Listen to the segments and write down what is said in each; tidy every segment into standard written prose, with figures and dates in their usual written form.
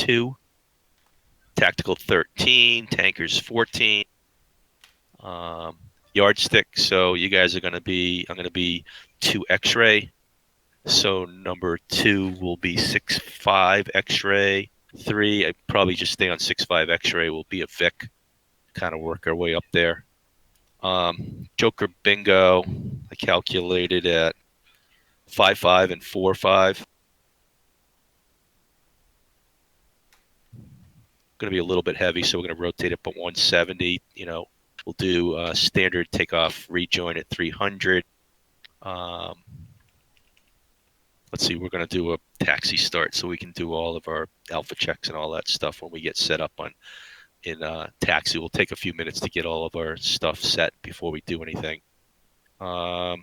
2, tactical 13, tankers 14, yardstick. So you guys are going to be, I'm going to be 2 X-ray. So number 2 will be 6.5 X-ray. 3, I probably just stay on 6.5 X-ray. Will be a Vic. Kind of work our way up there. Joker bingo, I calculated at 5.5 and 4.5. Going to be a little bit heavy, so we're going to rotate it up 170. We'll do standard takeoff rejoin at 300. Let's see, we're going to do a taxi start so we can do all of our alpha checks and all that stuff when we get set up in taxi. We'll take a few minutes to get all of our stuff set before we do anything. We're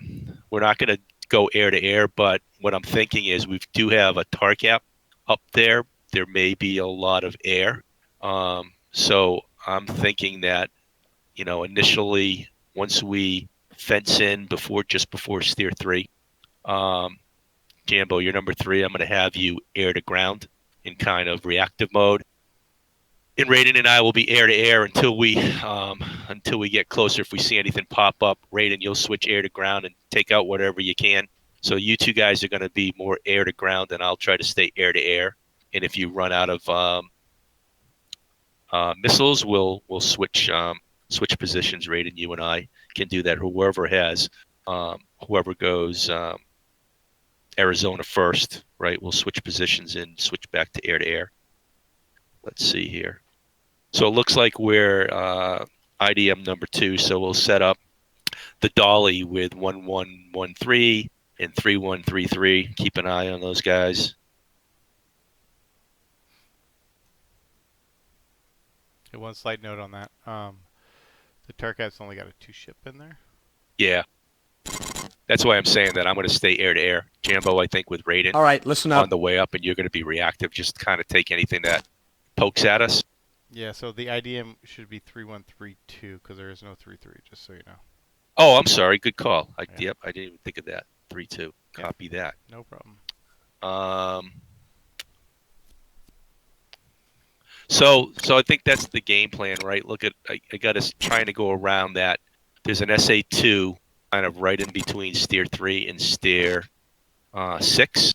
not going to go air to air, but what I'm thinking is we do have a tar cap up there. There may be a lot of air. So I'm thinking that, initially, once we fence in just before steer 3, Jambo, you're number 3. I'm going to have you air to ground in kind of reactive mode. And Raiden and I will be air to air until we get closer. If we see anything pop up, Raiden, you'll switch air to ground and take out whatever you can. So you two guys are going to be more air to ground, and I'll try to stay air to air. And if you run out of missiles, we'll switch positions. Raiden, you and I can do that. Whoever goes Arizona first, right? We'll switch positions and switch back to air. Let's see here. So it looks like we're IDM number 2. So we'll set up the dolly with 1113 and 3133. Keep an eye on those guys. Okay, one slight note on that. The Tarkat's only got a 2 ship in there. Yeah. That's why I'm saying that I'm going to stay air to air. Jambo, I think, with Raiden. All right, listen up. On the way up, and you're going to be reactive. Just kind of take anything that pokes at us. Yeah, so the IDM should be 3132 because there is no 33, just so you know. Oh, I'm sorry. Good call. Yep, I didn't even think of that. 3-2. Copy that. No problem. So I think that's the game plan, right? Look at I got us trying to go around that. There's an SA2 kind of right in between steer 3 and steer 6,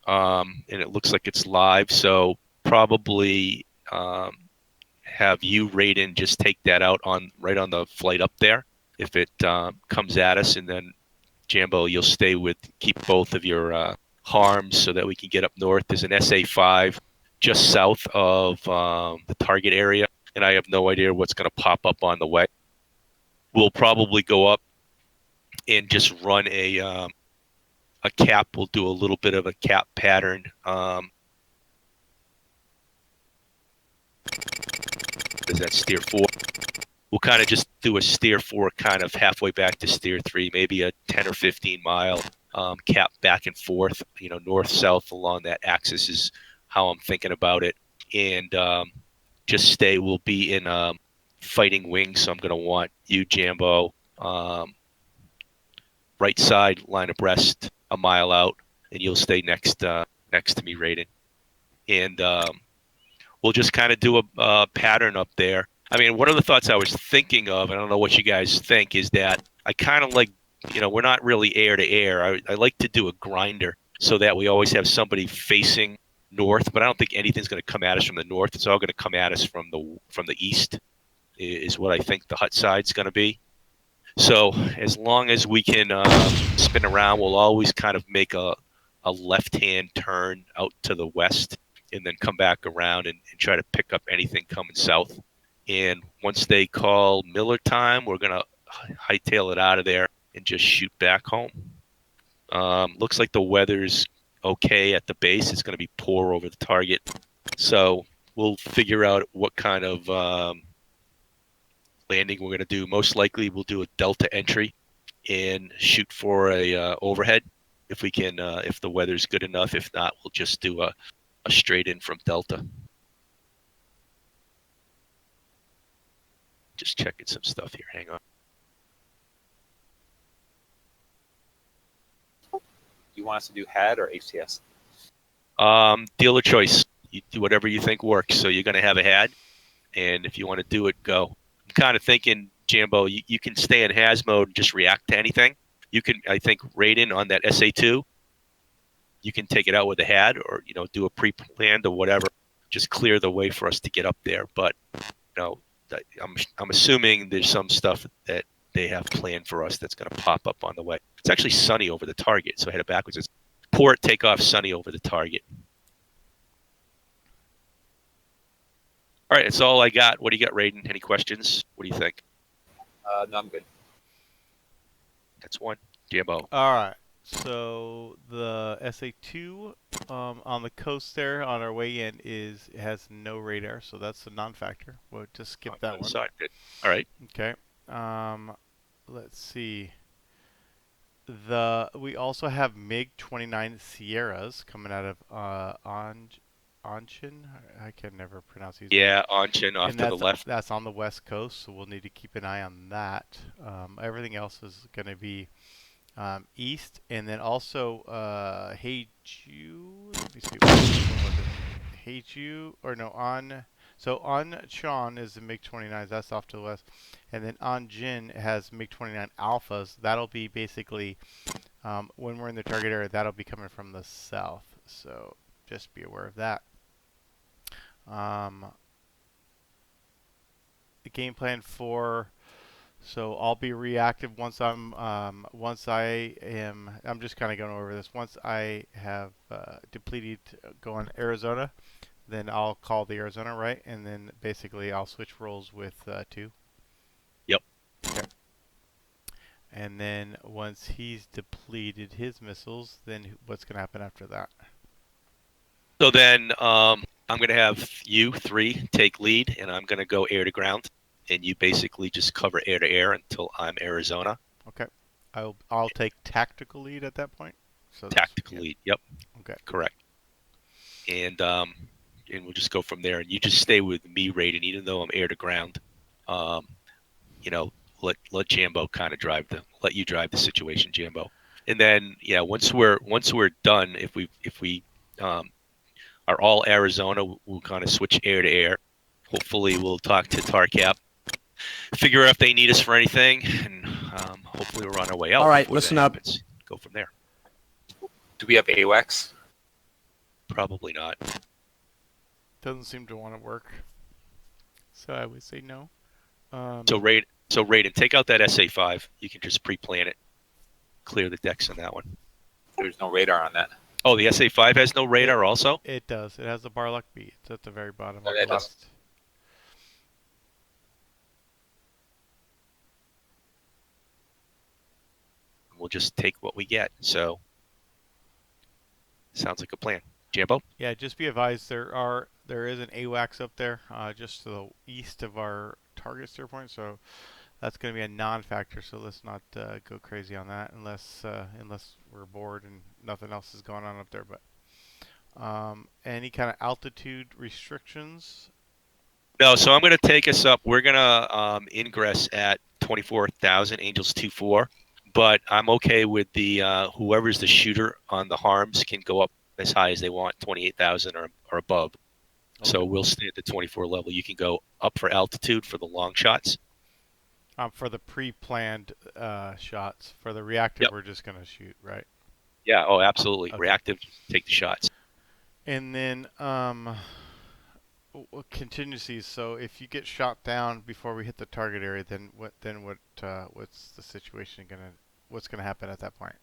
and it looks like it's live. So probably have you, Raiden, just take that out right on the flight up there if it comes at us, and then Jambo, you'll keep both of your harms so that we can get up north. There's an SA5 just south of the target area, and I have no idea what's going to pop up on the way. We'll probably go up and just run a cap. We'll do a little bit of a cap pattern. Is that steer 4? We'll kind of just do a steer 4 kind of halfway back to steer 3, maybe a 10 or 15 mile cap back and forth, north-south along that axis is how I'm thinking about it. And just stay. We'll be in fighting wings, so I'm going to want you, Jambo, right side, line abreast, a mile out, and you'll stay next to me, Raiden. And we'll just kind of do a pattern up there. I mean, one of the thoughts I was thinking of, I don't know what you guys think, is that I kind of like, we're not really air to air. I like to do a grinder so that we always have somebody facing north, but I don't think anything's going to come at us from the north. It's all going to come at us from the east is what I think the hut side's going to be. So as long as we can spin around, we'll always kind of make a left-hand turn out to the west and then come back around and try to pick up anything coming south. And once they call Miller time, we're going to hightail it out of there and just shoot back home. Looks like the weather's okay at the base. It's going to be poor over the target. So we'll figure out what kind of landing we're going to do. Most likely we'll do a delta entry and shoot for a overhead if we can, if the weather's good enough. If not, we'll just do a straight in from delta. Just checking some stuff here. Hang on. You want us to do head or HTS? Dealer choice. You do whatever you think works. So you're going to have a HAD, and if you want to do it, go. I'm kind of thinking, Jambo, you can stay in HAS mode and just react to anything. You can, I think, Raiden on that SA2, you can take it out with a HAD or, do a pre-planned or whatever. Just clear the way for us to get up there. But, I'm assuming there's some stuff that they have planned for us that's going to pop up on the way. It's actually sunny over the target, so I had it backwards. It's port, take off, sunny over the target. All right, that's all I got. What do you got, Raiden? Any questions? What do you think? No, I'm good. That's one. Jambo. All right. So the SA2 on the coast there on our way in has no radar, so that's a non-factor. We'll just skip that one. Side. All right. Okay. Let's see. We also have MiG-29 Sierras coming out of Onshin. I can never pronounce these. Yeah, Onshin off and to the left. That's on the west coast, so we'll need to keep an eye on that. Everything else is going to be east, and then also Heiju. Let me see. Which one was it? Heiju or no on. So Chon is the MiG-29s. That's off to the west, and then Jin has MiG-29 Alphas. That'll be basically when we're in the target area. That'll be coming from the south. So just be aware of that. The game plan for. So I'll be reactive once I'm just kind of going over this. Once I have depleted going Arizona, then I'll call the Arizona, right? And then basically I'll switch roles with 2. Yep. Okay. And then once he's depleted his missiles, then what's going to happen after that? So then I'm going to have you 3 take lead, and I'm going to go air to ground. And you basically just cover air to air until I'm Arizona. Okay. I'll take tactical lead at that point. So tactical lead. Yep. Okay. Correct. And we'll just go from there. And you just stay with me, Raiden, even though I'm air to ground. Let Jambo kind of let you drive the situation, Jambo. And then once we're done, if we are all Arizona, we'll kind of switch air to air. Hopefully, we'll talk to TARCAP. Figure out if they need us for anything, and hopefully we're on our way out. All right, listen up. Go from there. Do we have AWACS? Probably not. Doesn't seem to want to work. So I would say no. So Raiden, take out that SA5. You can just pre-plan it. Clear the decks on that one. There's no radar on that. Oh, the SA5 has no radar also? It does. It has the Barlock B. It's at the very bottom Okay, of the list. We'll just take what we get. So, sounds like a plan. Jambo? Yeah, just be advised there is an AWACS up there just to the east of our target steer point, so that's going to be a non-factor. So let's not go crazy on that unless we're bored and nothing else is going on up there. But any kind of altitude restrictions? No, so I'm going to take us up. We're going to ingress at 24,000 Angels 2-4. But I'm okay with the whoever's the shooter on the harms can go up as high as they want, 28,000 or above. Okay. So we'll stay at the 24 level. You can go up for altitude for the long shots. For the pre-planned shots. For the reactive, yep. We're just going to shoot, right? Yeah, oh, absolutely. Okay. Reactive, take the shots. And then contingencies. So if you get shot down before we hit the target area, then what's the situation what's gonna happen at that point?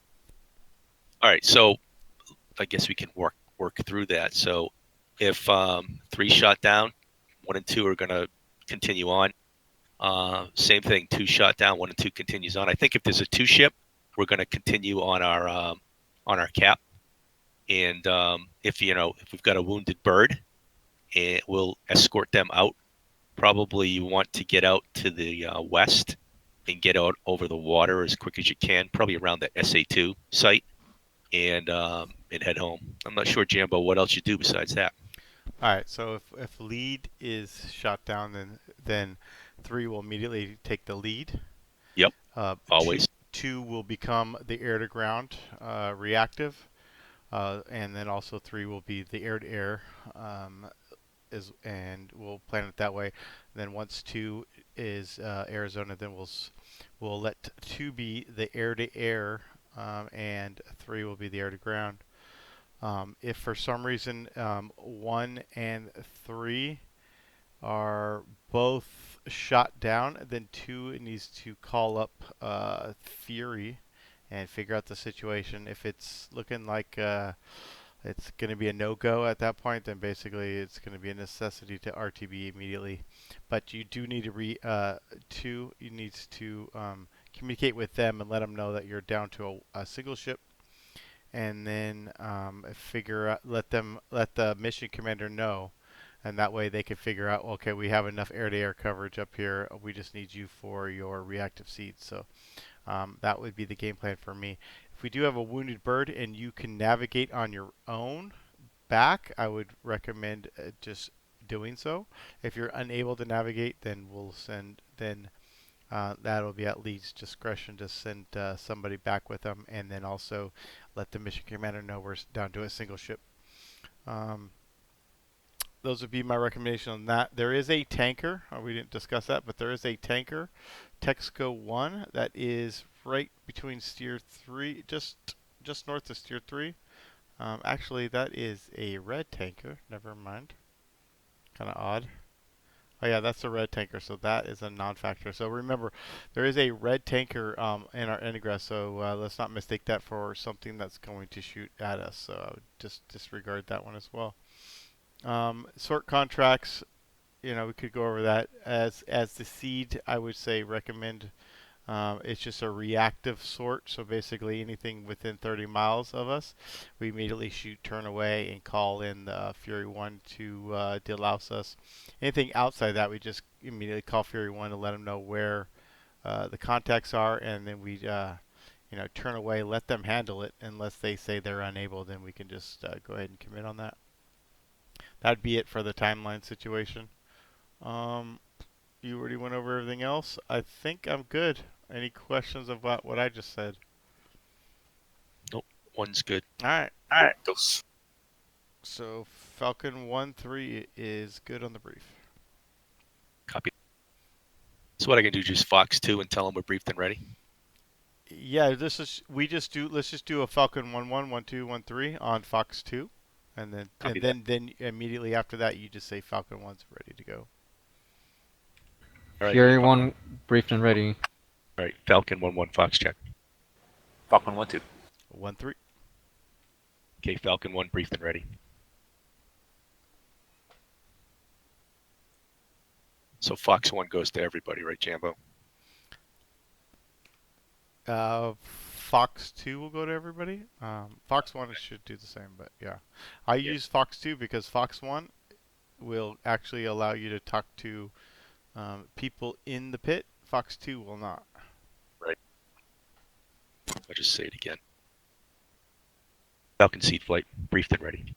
All right, so I guess we can work through that. So if 3 shot down, 1 and 2 are gonna continue on. Same thing, 2 shot down, 1 and 2 continues on. I think if there's a 2 ship, we're gonna continue on our cap. And if we've got a wounded bird, and we'll escort them out. Probably you want to get out to the west and get out over the water as quick as you can, probably around the SA2 site, and head home. I'm not sure, Jambo, what else you do besides that. All right, so if lead is shot down, then 3 will immediately take the lead. Yep, always. 2 will become the air-to-ground reactive. and then also 3 will be the air-to-air, and we'll plan it that way. Then once 2 is Arizona, then we'll let 2 be the air-to-air, and 3 will be the air-to-ground. If for some reason 1 and 3 are both shot down, then 2 needs to call up Fury and figure out the situation. If it's looking like it's going to be a no-go at that point, then basically it's going to be a necessity to RTB immediately. But you do need to 2 you need to communicate with them and let them know that you're down to a single ship, and then figure out let the mission commander know, and that way they can figure out, okay, we have enough air-to-air coverage up here. We just need you for your reactive seeds. So that would be the game plan for me. If we do have a wounded bird and you can navigate on your own back, I would recommend just doing so. If you're unable to navigate, then we'll send that'll be at Lee's discretion to send somebody back with them, and then also let the mission commander know we're down to a single ship. Those would be my recommendation on that. There is a tanker. We didn't discuss that, but there is a tanker, Texaco 1, that is right between Steer 3, just north of Steer 3. Actually, that is a red tanker. Never mind. Kind of odd. Oh yeah, that's a red tanker, so that is a non-factor. So remember, there is a red tanker in our ingress, so let's not mistake that for something that's going to shoot at us. So I would just disregard that one as well. Sort contracts, we could go over that. As the seed, I would say recommend. It's just a reactive sort, so basically anything within 30 miles of us, we immediately shoot turn away and call in the Fury 1 to delouse us. Anything outside that, we just immediately call Fury 1 to let them know where the contacts are, and then we turn away, let them handle it. Unless they say they're unable, then we can just go ahead and commit on that. That'd be it for the timeline situation. You already went over everything else. I think I'm good. Any questions about what I just said? Nope. One's good. All right. Those. So Falcon 1-3 is good on the brief. Copy. So what I can do, just Fox 2 and tell them we're briefed and ready? Yeah, let's just do a Falcon 1-1, 1-2, 1-3 on Fox 2. And then immediately after that you just say Falcon 1's ready to go. All right. Fury 1 briefed and ready. All right, Falcon 1-1 Fox check. Falcon 1-2. 1-3. Okay, Falcon 1 briefed and ready. So Fox 1 goes to everybody, right, Jambo? Fox 2 will go to everybody. Fox 1 should do the same, but yeah. I use Fox 2 because Fox 1 will actually allow you to talk to people in the pit. Fox 2 will not. Right. I'll just say it again. Falcon seed flight, briefed and ready.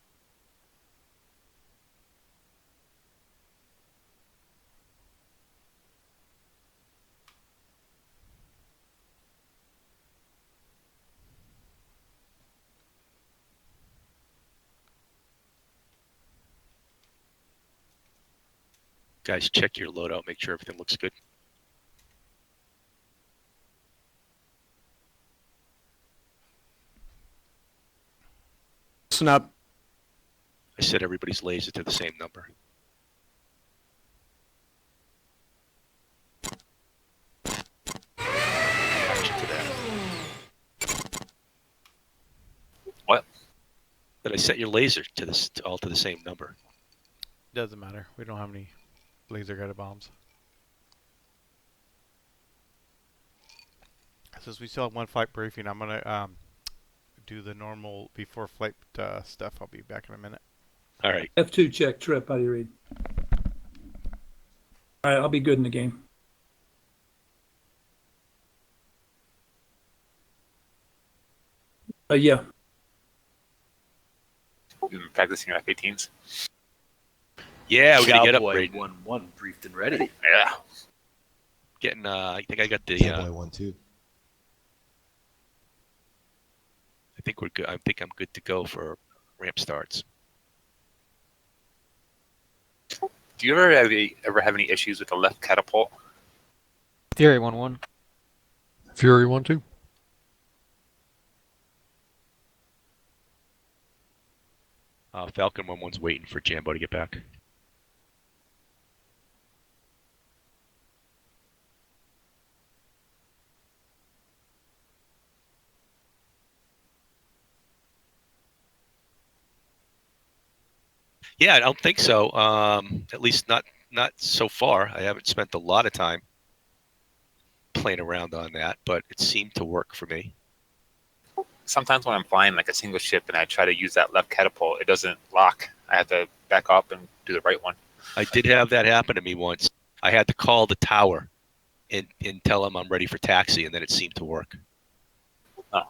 Guys, check your loadout, make sure everything looks good. Listen up. I set everybody's laser to the same number. Action to that. What? Did I set your laser to this all to the same number? Doesn't matter. We don't have any laser guided bombs. Since we still have one flight briefing, I'm gonna do the normal before flight stuff. I'll be back in a minute. All right. F2 check, trip. How do you read? All right, I'll be good in the game. Yeah. You've been practicing your F-18s. Yeah, we gotta get Cowboy upgraded. 1-1 briefed and ready. Yeah. Getting I think I got the Cowboy 1-2. I think we're good. I think I'm good to go for ramp starts. Do you ever have any issues with the left catapult? Fury 1-1. Fury 1-2. Falcon 1-1's waiting for Jambo to get back. Yeah, I don't think so. At least not so far. I haven't spent a lot of time playing around on that, but it seemed to work for me. Sometimes when I'm flying like a single ship and I try to use that left catapult, it doesn't lock. I have to back up and do the right one. I did have that happen to me once. I had to call the tower and tell them I'm ready for taxi, and then it seemed to work. Oh.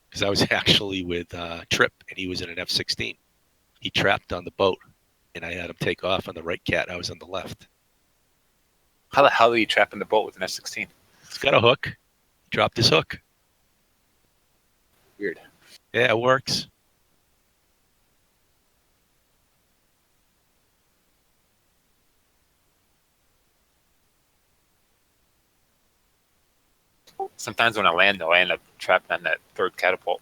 Because I was actually with Trip, and he was in an F-16. He trapped on the boat, and I had him take off on the right cat. I was on the left. How the hell are you trapping the boat with an F-16? It's got a hook. He dropped his hook. Weird. Yeah, it works. Sometimes when I land, though, I end up trapped on that third catapult.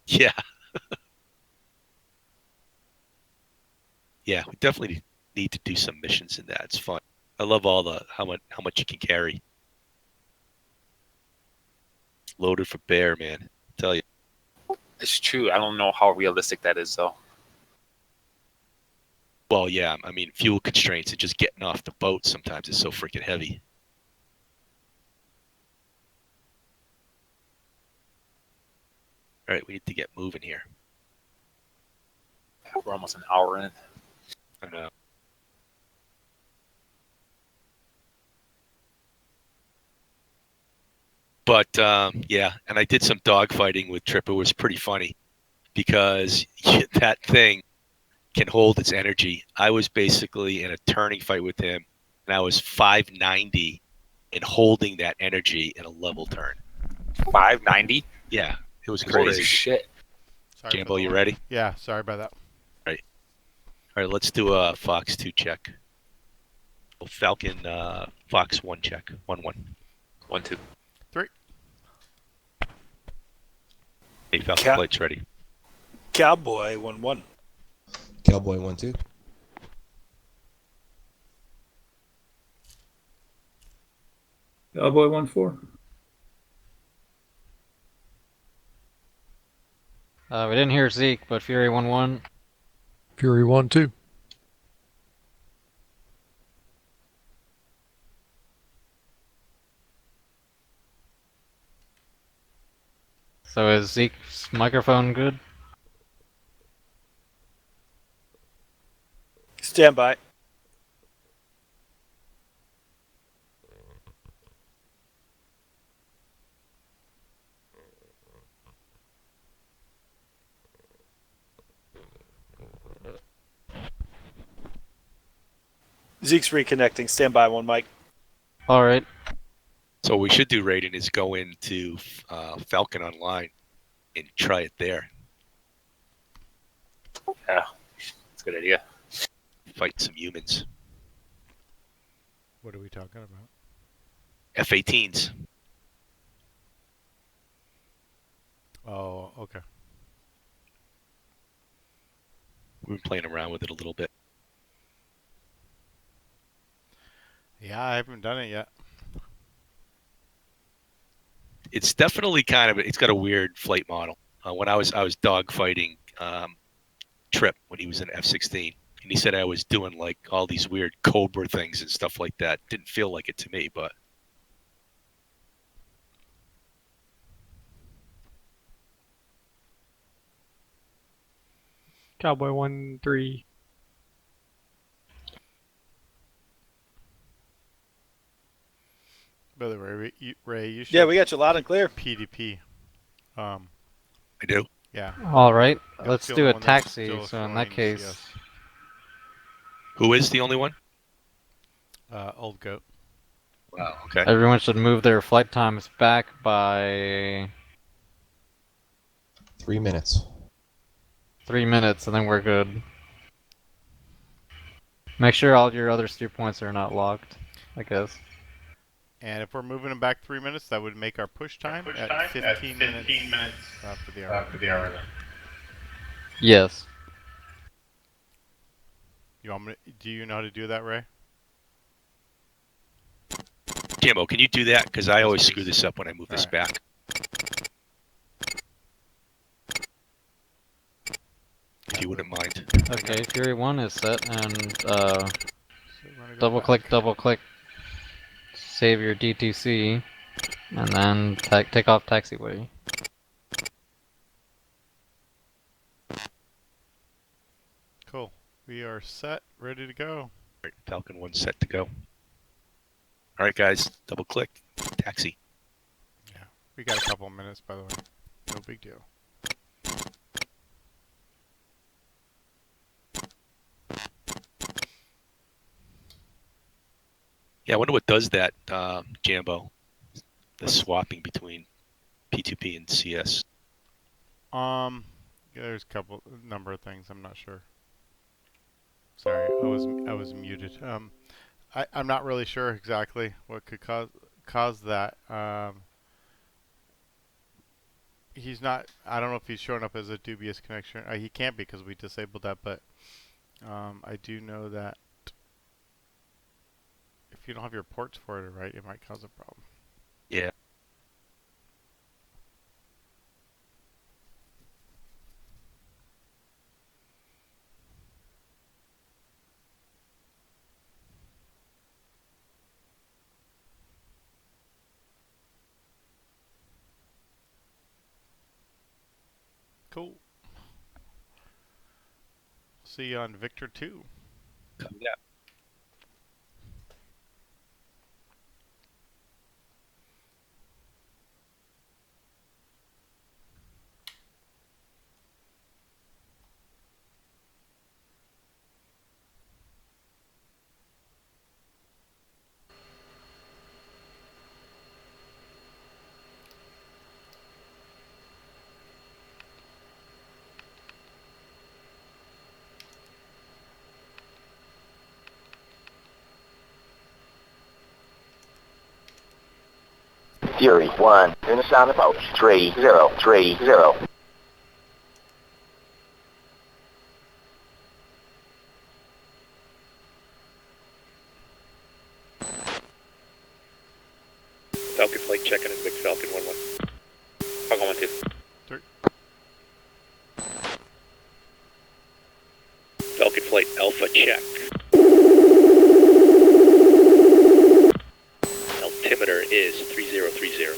Yeah. Yeah, we definitely need to do some missions in that. It's fun. I love all the how much you can carry. Loaded for bear, man. I tell you. It's true. I don't know how realistic that is, though. Well, yeah. I mean, fuel constraints and just getting off the boat sometimes is so freaking heavy. All right, we need to get moving here. We're almost an hour in. I know. But yeah, and I did some dogfighting with Trip. It was pretty funny because that thing can hold its energy. I was basically in a turning fight with him, and I was 590 and holding that energy in a level turn. 590? Yeah, it was Holy crazy. shit. Sorry for Jambo, the you long- ready? Yeah, sorry about that. All right, let's do a Fox 2 check. Falcon Fox 1 check. 1-1. 1-2. Hey, Falcon Cap- flight's ready. Cowboy 1-1. Cowboy 1-2. Cowboy 1-4. We didn't hear Zeke, but Fury 1-1. Fury 1-2. So is Zeke's microphone good? Stand by. Zeke's reconnecting. Stand by, one mic. All right. So what we should do, Raiden, is go into Falcon Online and try it there. Yeah, that's a good idea. Fight some humans. What are we talking about? F-18s. Oh, okay. We've been playing around with it a little bit. Yeah, I haven't done it yet. It's definitely it's got a weird flight model. When I was dogfighting Trip when he was in F-16, and he said I was doing like all these weird Cobra things and stuff like that. Didn't feel like it to me, but Cowboy 1-3. By the way, Ray, you should. Yeah, we got you loud and clear. PDP. I do. Yeah. All right. That's Let's the do only a one that's taxi. still So in that flying case, CS. Who is the only one? Old goat. Wow. Okay. Everyone should move their flight times back by 3 minutes. 3 minutes, and then we're good. Make sure all your other steer points are not locked, I guess. And if we're moving them back 3 minutes, that would make our push time at 15 minutes for the hour. Yes. You want me do you know how to do that, Ray? Jimbo, can you do that? Because I Yes, always please. screw this up when I move this Alright. back. If you wouldn't mind. Okay, Fury 1 is set, and So we're gonna go double click, save your DTC, and then take off taxiway. Cool. We are set, ready to go. Right, Falcon 1 set to go. All right, guys, double click, taxi. Yeah. We got a couple of minutes, by the way. No big deal. Yeah, I wonder what does that, Jambo, the swapping between P2P and CS. There's a number of things. I'm not sure. Sorry, I was muted. I'm not really sure exactly what could cause that. He's not. I don't know if he's showing up as a dubious connection. He can't because we disabled that. But I do know that if you don't have your ports forwarded right, it might cause a problem. Yeah. Cool. See you on Victor 2. Yeah. Fury 1, inbound approach 3030. Falcon flight checking in Big Falcon 1-1. Falcon 1-2. Falcon flight Alpha check. Altimeter is 3030.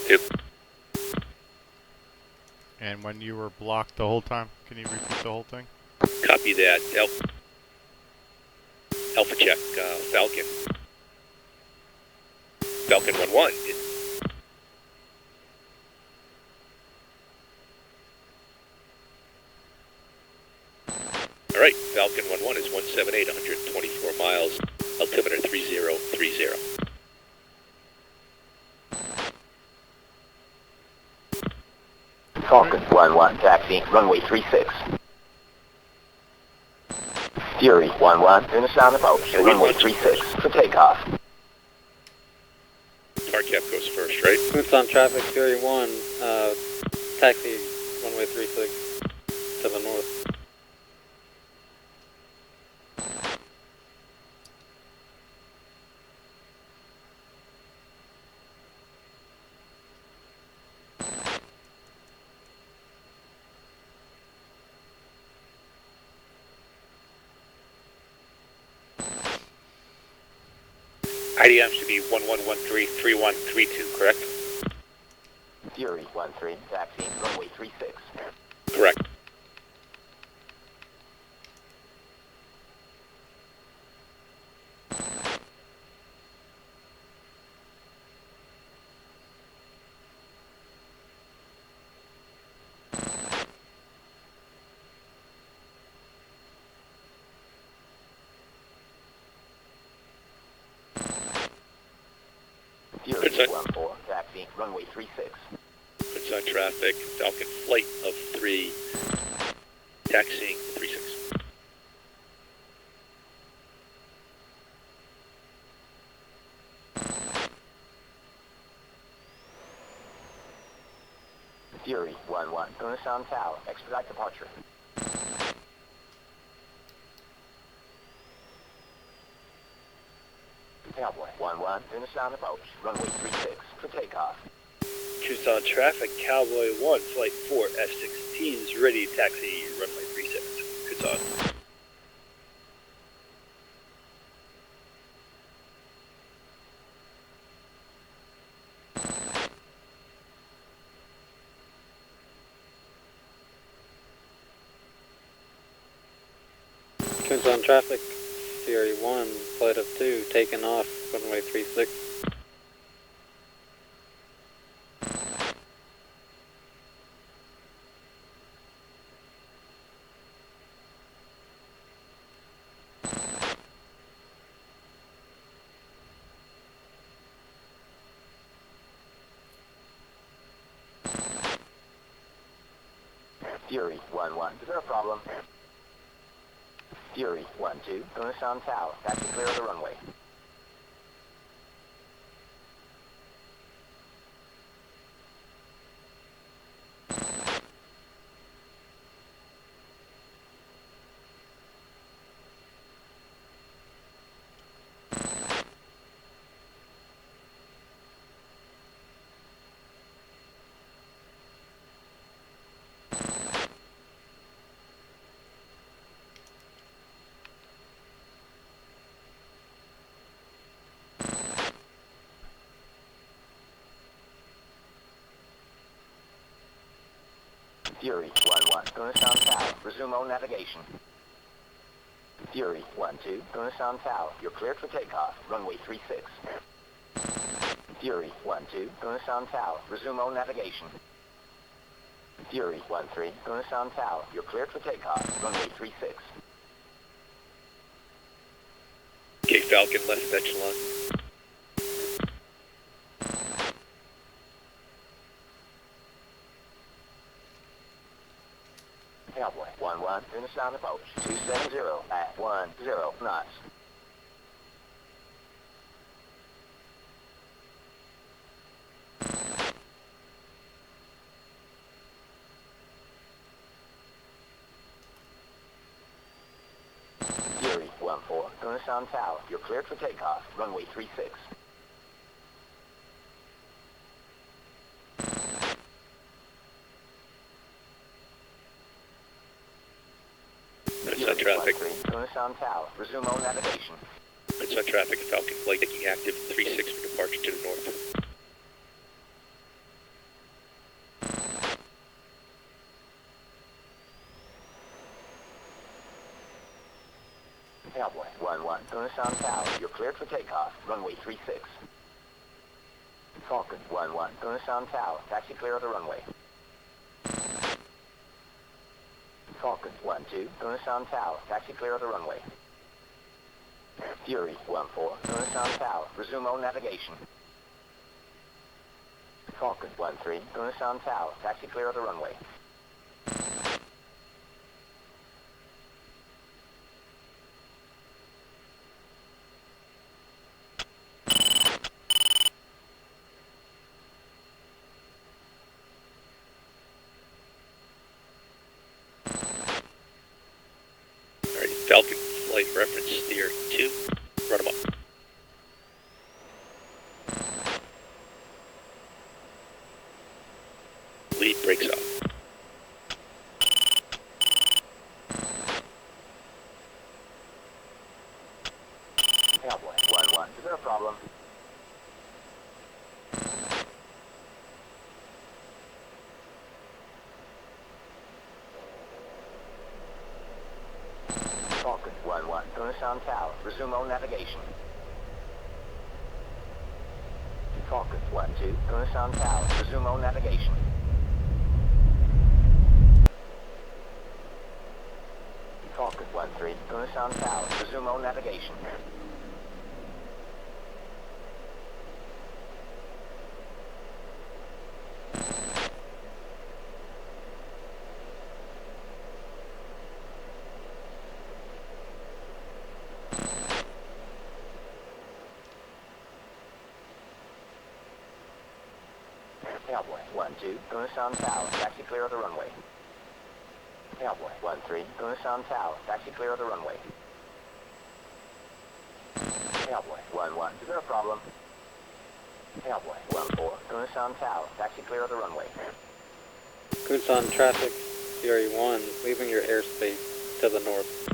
2. And when you were blocked the whole time, can you repeat the whole thing? Copy that. Alpha check, Falcon. Falcon 1-1. All right, Falcon 1-1 is 178, 124 miles. Altimeter 3030. Falcon 1-1, taxi, runway 36. Fury 1-1, inbound approach, runway 36, for takeoff. Tarcap goes first, right? Boots on traffic, Fury 1, taxi, runway 36, to the north. IDM should be 11133132, correct? Fury 1-3, taxi, runway 36. Correct. Fury 1-4, taxi, runway 36. It's on traffic. Falcon flight of 3, taxiing 36. Fury 1-1, Unasan Tau, expedite departure. Cowboy 1-1, Unasan approach, runway 36, for takeoff. Tucson traffic, Cowboy 1, flight 4, F-16s, ready to taxi, runway 36. Tucson. Tucson traffic, Fury 1, flight of 2, taking off, runway 36. Fury 1-1, is there a problem? Fury 1-2, Unasan Tau, taxi clear of the runway. Fury 1-1, Unasan Tau, resume all navigation. Fury 1-2, Unasan Tau, you're cleared for takeoff, runway 36. Fury 1-2, Unasan Tau, resume all navigation. Fury 1-3, Unasan Tau, you're cleared for takeoff, runway 36. Okay, Falcon, left echelon. Cowboy 1-1, Unasan approach, 270 at 10 knots. Fury 1-4, Unasan Tau, you're cleared for takeoff, runway 36. It's on traffic. Unasan Tau, resume all navigation. It's on traffic. Falcon flight taking active 36 for departure to the north. Cowboy 1-1, Unasan Tau, you're cleared for takeoff, runway 36. Falcon 1-1, Unasan Tau, taxi clear of the runway. Falcon 1-2, Unasan Tau, taxi clear of the runway. Fury 1-4, Unasan Tau, resume all navigation. Falcon 1-3, Unasan Tau, taxi clear of the runway. Alright, Falcon flight reference steer 2. Run them up. Lead breaks up. Cowboy 1-1, is there a problem? Falcon 1-1, Unasan Tau, resume all navigation. Falcon 1-2, Unasan Tau, resume all navigation. Falcon 1-3, Unasan Tau, resume all navigation. Cowboy 1-2, going to sound Tau, taxi clear of the runway. Cowboy 1-3, going to sound Tau, taxi clear of the runway. Cowboy 1-1, is there a problem? Cowboy 1-4, going to sound Tau, taxi clear of the runway. Kusan traffic, Fury 1, leaving your airspace to the north.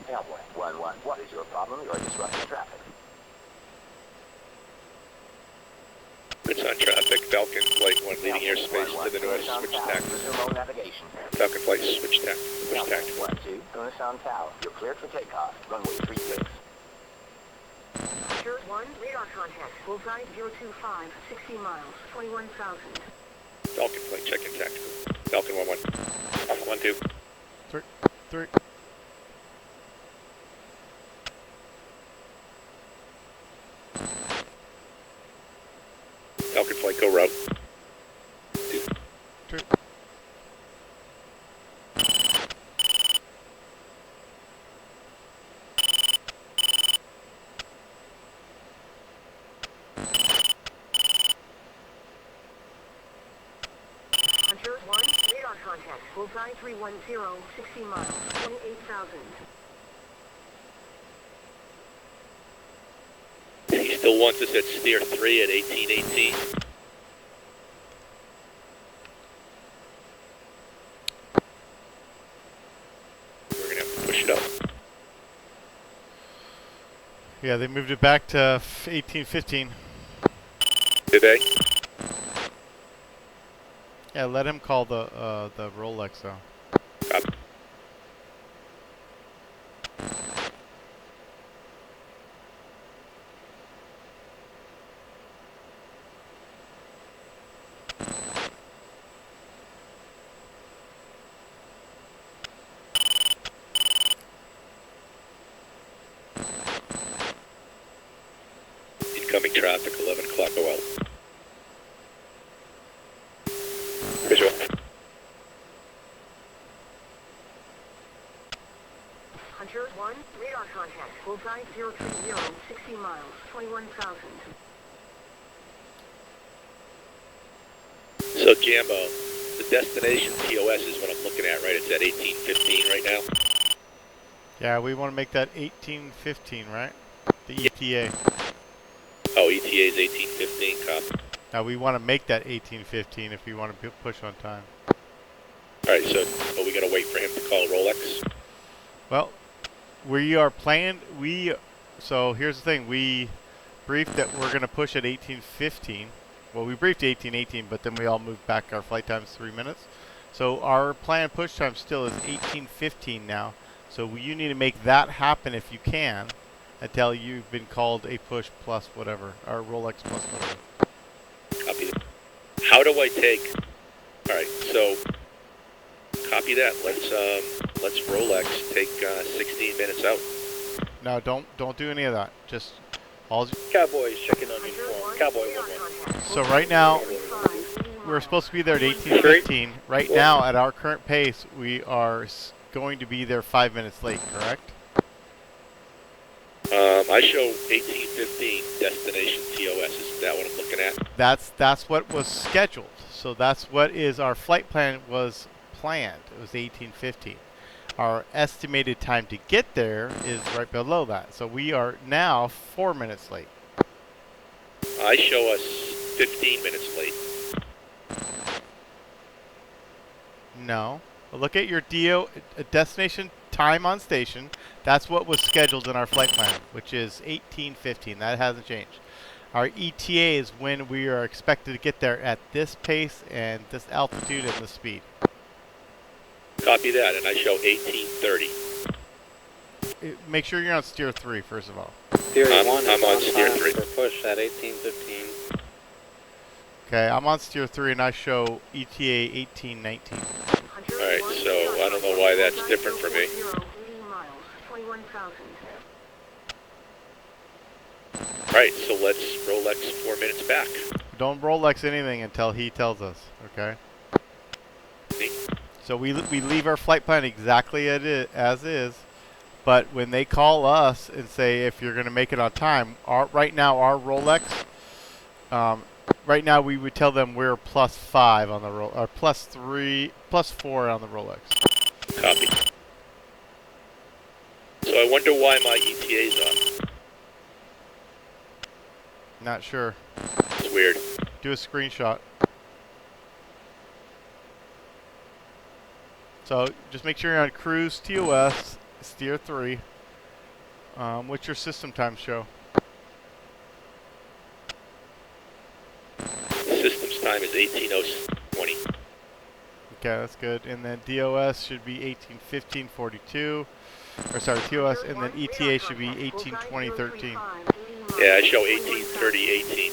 Cowboy 1-1, what is your problem? You're disrupting traffic. Kusan traffic, Falcon Flight 1 leaving airspace to the north, switch tack. Resume navigation. Falcon Flight, switch tack. Switch tack. 1-2, going to sound Tau. You're cleared for takeoff. Runway 36. Sure 1, radar contact. Bullseye 025, 60 miles, 21,000. Falcon Flight, check in tactical. Falcon 1-1. Falcon 1-2. 3. Falcon Flight, go route. 3. Hunter 1, radar contact. Bullseye 310, 60 miles, 28,000. He still wants us at steer 3 at 1818. We're gonna have to push it up. Yeah, they moved it back to 1815. Did they? Yeah, let him call the Rolex though. Copy. Incoming traffic, 11 o'clock OL. Visual. Hunter 1, radar contact. Bullseye 030, 60 miles, 21,000. So Jambo, the destination POS is what I'm looking at, right? It's at 1815 right now. Yeah, we want to make that 1815, right? The ETA. Oh, ETA is 1815, copy. Now we want to make that 1815 if we want to push on time. Alright, so are we gonna wait for him to call Rolex? Well, we are planned. So here's the thing. We briefed that we're going to push at 1815. Well, we briefed 1818, but then we all moved back our flight times 3 minutes. So our planned push time still is 1815 now. So you need to make that happen if you can until you've been called a push plus whatever, or Rolex plus whatever. Copy that. How do I take... Alright, so... Copy that. Let's Rolex take 16 minutes out. No, don't do any of that. Just all. Cowboys checking on uniform. Cowboy 1-1. So right now, we're supposed to be there at 18:15. Right now, at our current pace, we are going to be there 5 minutes late. Correct? I show 1815 destination TOS. Isn't that what I'm looking at? That's what was scheduled. So that's what is our flight plan was planned. It was 18:15. Our estimated time to get there is right below that. So we are now 4 minutes late. I show us 15 minutes late. No. Look at your destination time on station. That's what was scheduled in our flight plan, which is 18:15. That hasn't changed. Our ETA is when we are expected to get there at this pace and this altitude and this speed. Copy that, and I show 18:30. Make sure you're on steer 3, first of all. Fury I'm 1 on is on steer time 3. for push at 18:15. Okay, I'm on steer 3 and I show ETA 18:19. Alright, so I don't know why that's different for me. 80 miles, 21,000. Alright, so let's Rolex 4 minutes back. Don't Rolex anything until he tells us, okay? See? So we leave our flight plan exactly as is, but when they call us and say if you're going to make it on time, right now our Rolex, right now we would tell them we're +5 on the or +4 on the Rolex. Copy. So I wonder why my ETA's off. Not sure. It's weird. Do a screenshot. So just make sure you're on cruise TOS, steer 3. What's your system time show? Systems time is 18:20. Okay, that's good. And then DOS should be 18:15:42. Or sorry, TOS, and then ETA should be 18:20:13. Yeah, I show 18:30:18.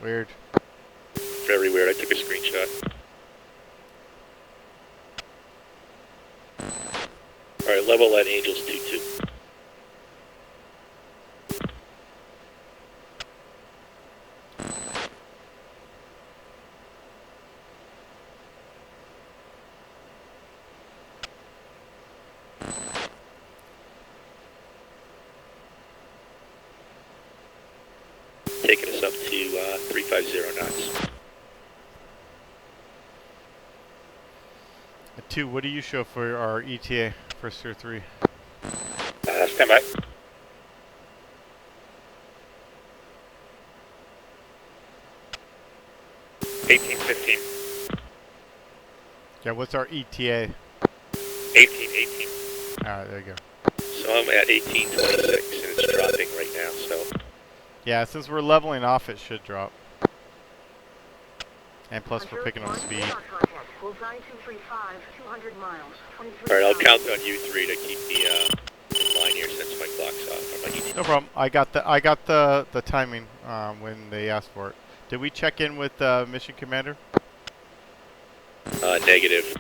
Weird. Very weird. I took a screenshot. Alright, level at Angels 22. Taking us up to 350 knots. 2, what do you show for our ETA for steer 3? Stand by. $18.15. Yeah, what's our ETA? $18.18. Alright, there you go. So I'm at 18:26 and it's dropping right now, so. Yeah, since we're leveling off, it should drop. And plus, we're picking up speed. Bullseye 235, 200 miles, 23,000. Alright, I'll count on you 3 to keep me in line here since my clock's off. On my ETA. No problem. I got the timing when they asked for it. Did we check in with Mission Commander? Negative.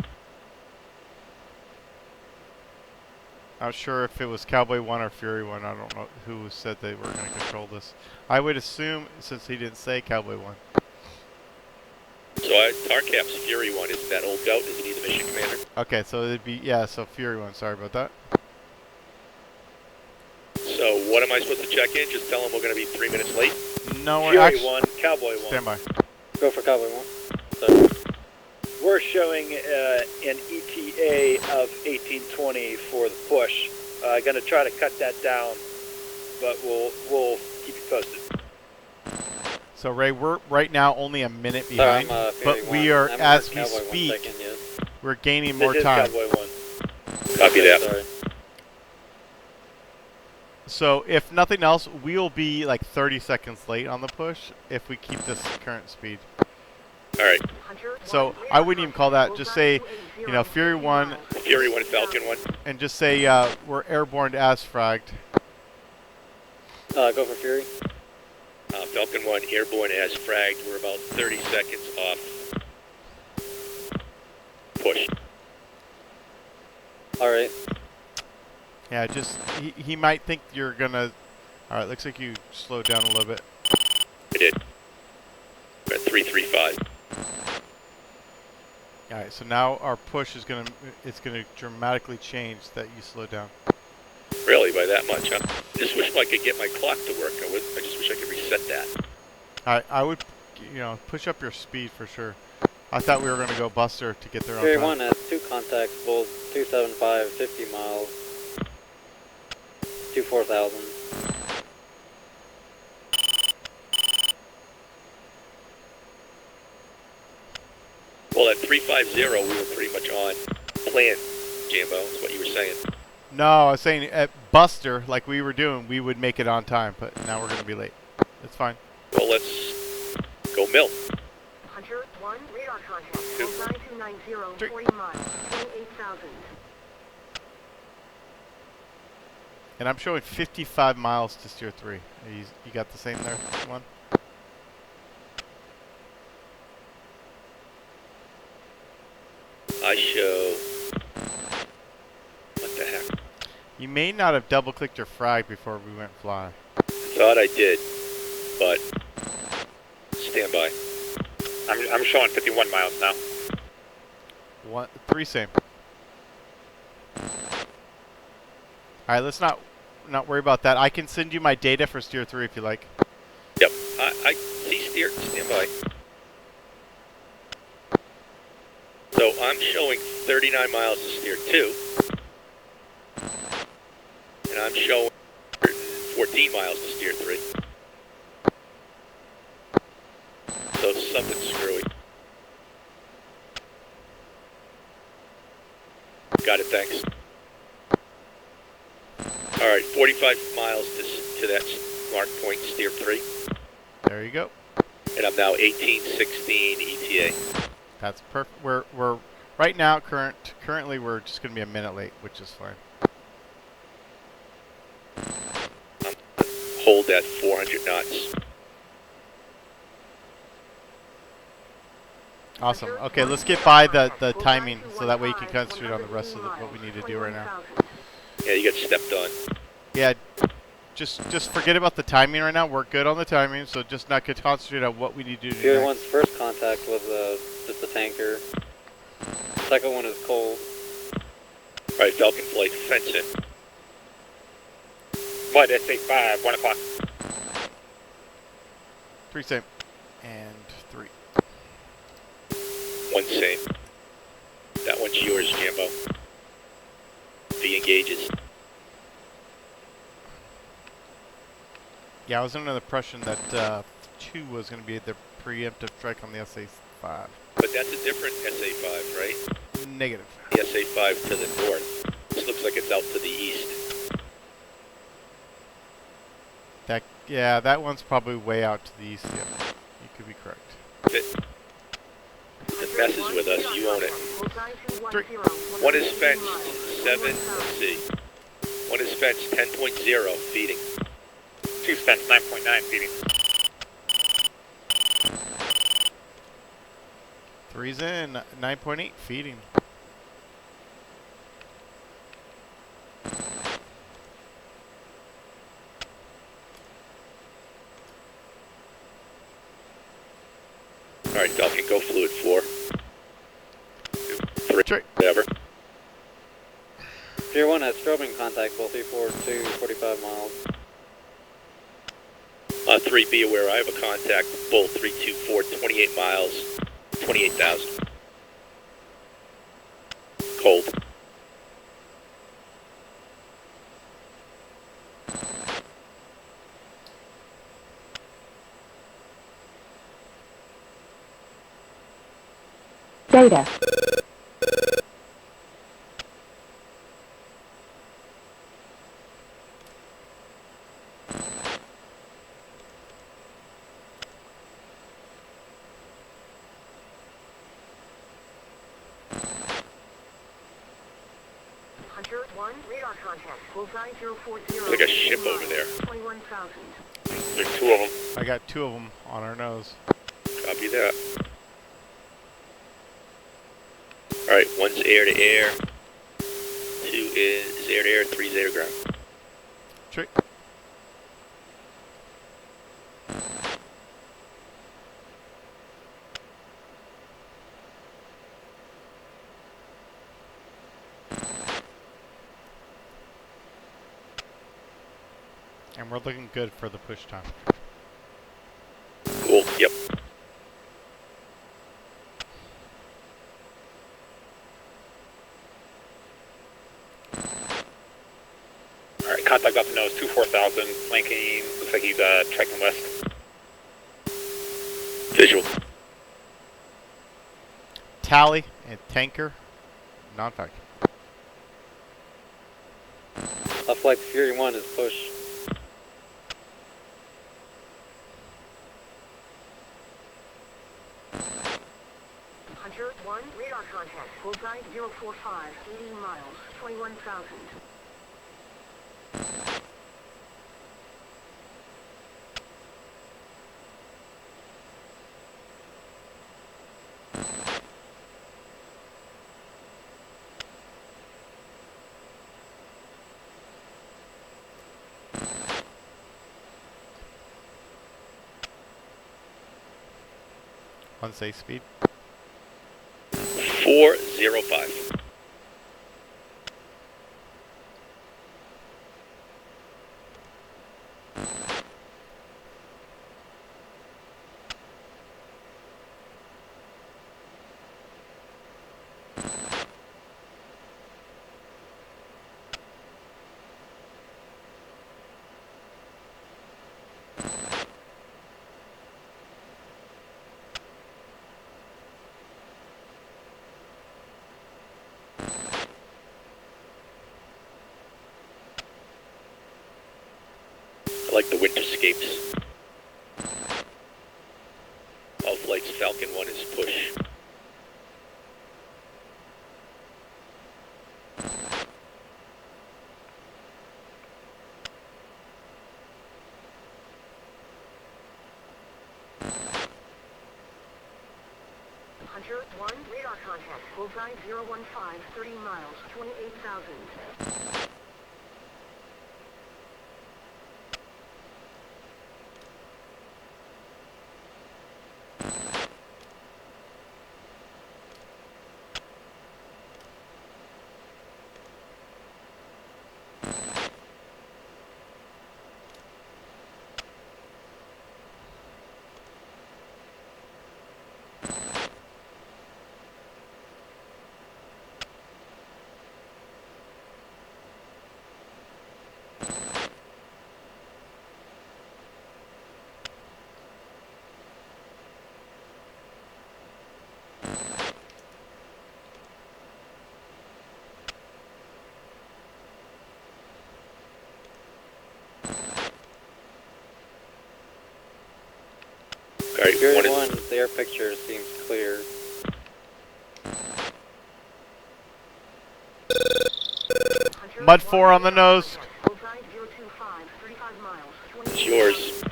Not sure if it was Cowboy 1 or Fury 1. I don't know who said they were going to control this. I would assume, since he didn't say Cowboy 1. So Tarcap's Fury 1 is that old goat? Isn't he the mission commander? Okay, so it'd be, yeah, so Fury 1. Sorry about that. So what am I supposed to check in? Just tell him we're going to be 3 minutes late? No, we're Fury actually... 1, Cowboy 1. Stand by. Go for Cowboy 1. We're showing an ETA of 18:20 for the push. Going to try to cut that down, but we'll keep you posted. So Ray, we're right now only a minute behind, but we are, as we speak, we're gaining more time. Cowboy 1. Copy that. Sorry. So if nothing else, we'll be like 30 seconds late on the push if we keep this current speed. Alright. So I wouldn't even call that. Just say, you know, Fury 1. Fury 1, Falcon 1. And just say we're airborne as fragged. Go for Fury. Falcon 1, airborne as fragged. We're about 30 seconds off. Push. Alright. Yeah, just, he might think you're gonna... Alright, looks like you slowed down a little bit. I did. We're at 335. Alright, so now our push is gonna, it's gonna dramatically change that you slow down. Really, by that much, huh? Just wish I could get my clock to work. I just wish I could reset that. I would, you know, push up your speed for sure. I thought we were gonna go Buster to get there on Fury time. 1 has 2 contacts, both 275, 50 miles, 24,000. Well, at 350, we were pretty much on plan, Jambo, is what you were saying. No, I was saying at Buster, like we were doing, we would make it on time, but now we're going to be late. It's fine. Well, let's go mill. Hunter 1, radar contact. 9290, 40 miles, 28,000. And I'm showing 55 miles to steer 3. You got the same there, one? I show... What the heck? You may not have double-clicked your frag before we went fly. Thought I did, but... Stand by. I'm showing 51 miles now. 3 same. Alright, let's not worry about that. I can send you my data for steer 3 if you like. Yep, I see steer, stand by. So I'm showing 39 miles to steer 2. And I'm showing 14 miles to steer 3. So something's screwy. Got it, thanks. Alright, 45 miles to that mark point, steer 3. There you go. And I'm now 1816 ETA. That's perfect. We're right now currently we're just going to be a minute late, which is fine. Hold at 400 knots. Awesome. Okay, let's get by the timing so that way you can concentrate on the rest of what we need to do right now. Yeah, you got stepped on. Yeah, just forget about the timing right now. We're good on the timing, so just not get concentrate on what we need to do Fury next. 1's first contact was just a tanker. Second one is cold. Alright, Falcon Flight, fence in. What, SA5, 1 o'clock. 3 same. And 3. 1 same. That one's yours, Jambo. V engages. Yeah, I was under the impression that 2 was going to be the preemptive strike on the SA5. But that's a different SA5, right? Negative. The SA5 to the north. This looks like it's out to the east. Yeah, that one's probably way out to the east. Yeah, you could be correct. It messes with us, you own it. 3. 1 is fenced, 7, let's see. 1 is fenced, 10.0, feeding. 2 fenced, 9.9, feeding. 3's in, 9.8, feeding. Alright, Falcon, go fluid 4. 3, whatever. Tier 1 has strobing contact, both 342, 45 miles. 3, be aware, I have a contact, Bull 324, 28 miles, 28,000. Cold. Data. Hunter 1, radar contact. Bullseye 040. Like a ship over there. 21,000. There's 2 of them. I got 2 of them on our nose. Copy that. Alright, 1's air to air. 2 is air to air, 3's air to ground. Trick. And we're looking good for the push time. Cool, yep. Alright, contact up the nose, 24,000, flanking, looks like he's trekking west. Visual. Tally and Tanker, non-factor. Left flight Fury 1 is push. Hunter 1, radar contact. Bullseye 045, 80 miles, 21,000. Unsafe speed. 405. I like the winterscapes. All flights Falcon 1 is push. Hunter 1, radar contact. Bullseye 015, 30 miles, 28,000. Alright, Fury one 1, is, the air picture seems clear. Hunter Mud 1, 4 on the radar nose. contact. Bullseye 025, 35 miles, it's 28,000. yours.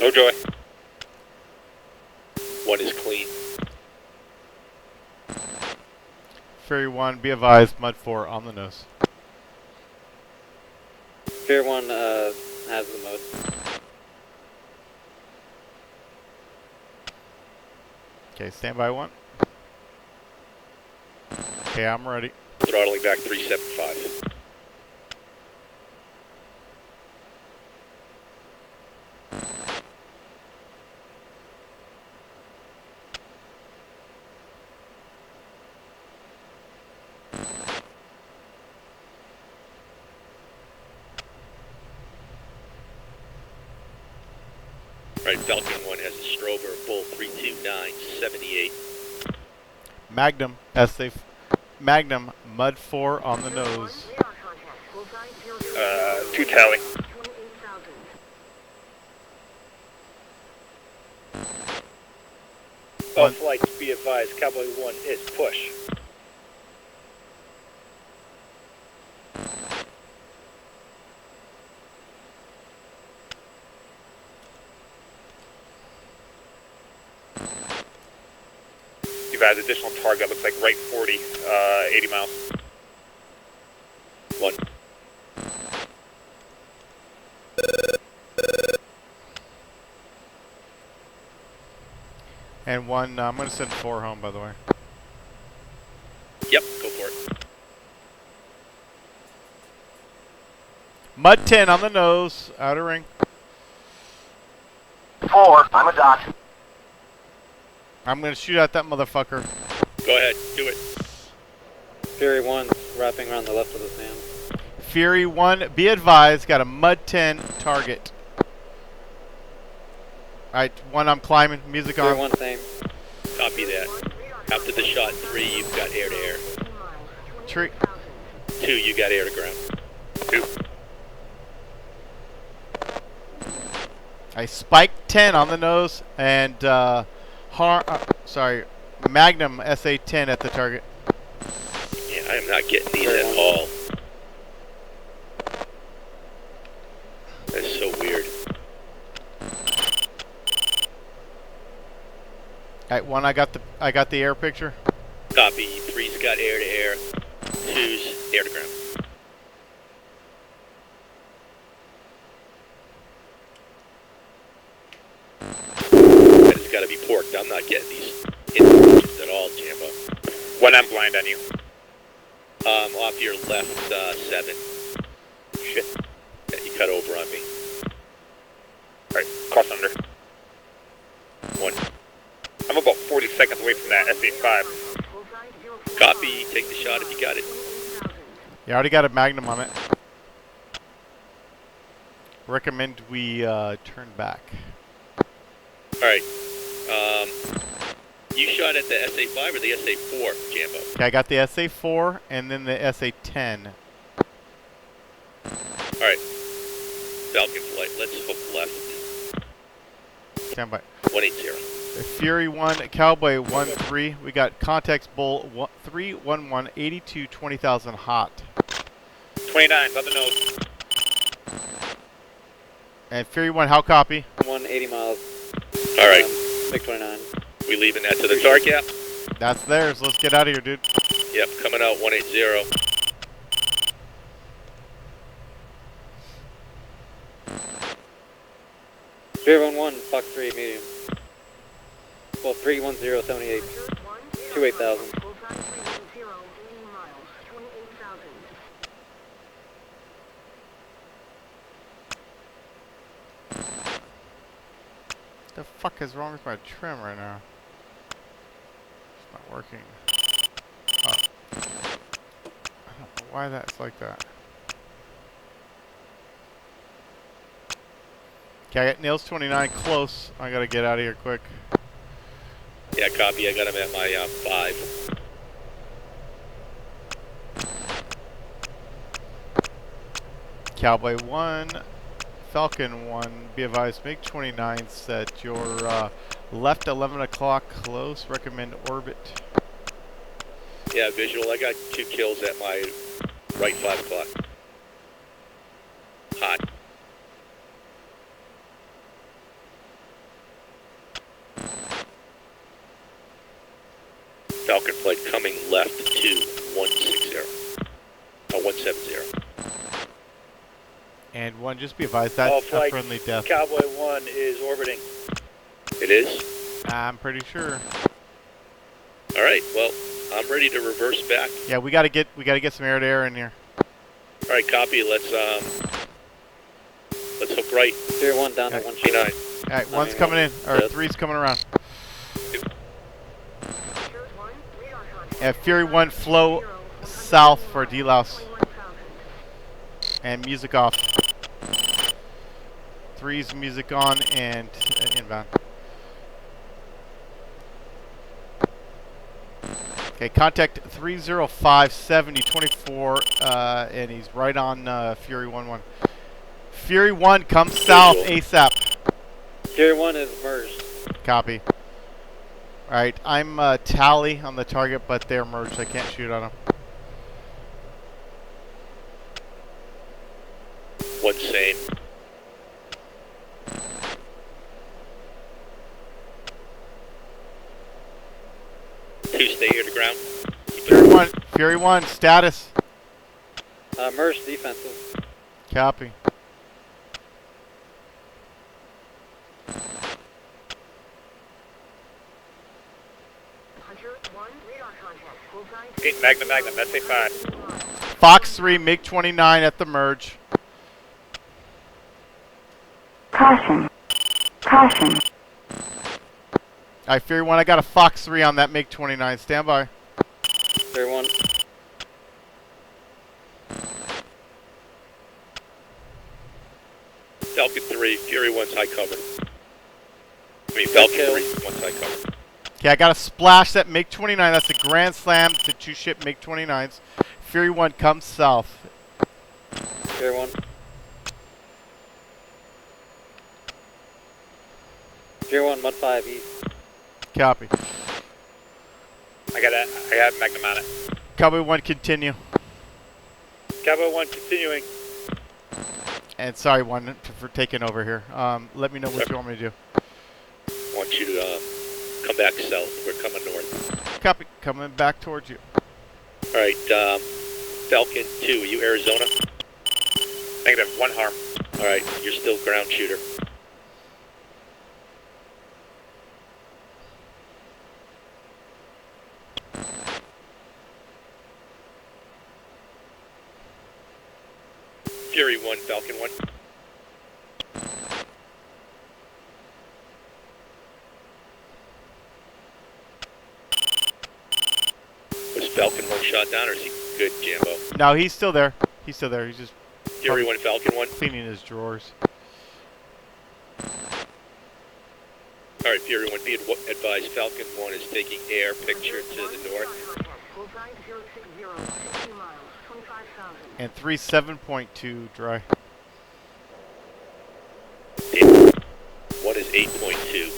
No joy. One is clean. Fury 1, be advised, Mud 4 on the nose. Fury 1 has the mode. Okay, standby 1. Okay, I'm ready. Throttling back 375. Right, Falcon 1 has a Strober, Bull 329, 78. Magnum, safe. Magnum, Mud 4 on the nose. Radar contact. Bullseye 020, 2 tally. 28,000. All flights be advised, Cowboy 1 is push. You've added additional target, looks like right 40, 80 miles. 1. And 1, I'm going to send 4 home, by the way. Yep, go for it. Mud 10 on the nose, outer ring. 4, I'm a dot. I'm going to shoot at that motherfucker. Go ahead, do it. Fury 1 wrapping around the left of the sand. Fury 1, be advised, got a Mud 10 target. Alright, 1, I'm climbing, music Fury on. 1 same. Copy that. After the shot 3, you've got air to air. Tree. 2, you got air to ground. 2. I spiked 10 on the nose and Magnum SA-10 at the target. Yeah, I am not getting these at all. That's so weird. Alright, 1, I got the air picture. Copy. 3's got air to air. 2's air to ground. That has got to be porked. I'm not getting these informations at all, Jambo. When I'm blind on you. Off your left 7. Shit. Yeah, you cut over on me. Alright, cross under. 1. I'm about 40 seconds away from that SA-5. Copy. Take the shot if you got it. Yeah, I already got a Magnum on it. Recommend we turn back. Alright. You shot at the SA-5 or the SA-4, Jambo? Okay, I got the SA-4 and then the SA-10. Alright. Falcon Flight. Let's hook left. Stand by. 180. Fury 1, Cowboy 1-3. We got contacts Bull 311 82 20,000 hot. 29, on the nose. And Fury 1, how copy? 180 miles. Alright. MiG-29. We leaving that to the target? Yep. That's theirs. Let's get out of here, dude. Yep, coming out 180. Fear 1-1, Fox 3, medium. Well, 31078. 28,000. The fuck is wrong with my trim right now? It's not working. Oh. I don't know why that's like that. Okay, I got Nails 29 close. I gotta get out of here quick. Yeah, copy. I got him at my 5. Cowboy 1, Falcon 1, be advised, MiG-29 set your left 11 o'clock close, recommend orbit. Yeah, visual. I got 2 kills at my right 5 o'clock. Hot. Falcon Flight coming left to 160. 170. And 1, just be advised, All that's a flight, friendly death. Cowboy 1 is orbiting. It is? I'm pretty sure. Alright, well, I'm ready to reverse back. Yeah, we gotta get some air to air in here. Alright, copy. Let's hook right. Fear 1 down to 129. Alright, 1's coming in, or 3's coming around. Yeah, Fury 1, flow south for delouse. And music off. 3's music on and inbound. Okay, contact 30570 24, and he's right on Fury 1-1. Fury 1, come south ASAP. Fury 1 is merged. Copy. Alright, I'm tally on the target, but they're merged. I can't shoot on them. 1 same. 2 stay here to ground. Fury 1, status. Merged defensive. Copy. Okay, Magnum, SA-5. Fox 3, MiG-29 at the merge. Caution. Caution. Alright, Fury 1, I got a Fox 3 on that MiG-29. Stand by. Fury 1. Falcon 3, Fury 1's high cover. I mean, Falcon 3, 1's high cover. Okay, I got to splash that MiG-29. That's a grand slam to 2 ship MiG-29s. Fury 1 comes south. Fury 1. Fury 1, Mud 5 east. Copy. I got Magnum on it. Cowboy 1, continue. Cowboy 1 continuing. And sorry, 1, for taking over here. Let me know what you want me to do. I want you to come back south. We're coming north. Copy. Coming back towards you. All right, Falcon 2, are you Arizona? Negative, 1 harm. All right, you're still ground shooter. Fury 1, Falcon 1. Was Falcon 1 shot down, or is he good, Jambo? No, he's still there. He's still there. He's just Fury 1, Falcon 1. cleaning his drawers. All right, Fury 1, be advised, Falcon 1 is taking air picture to the north. And 3 7.2 dry. 1 is 8.2.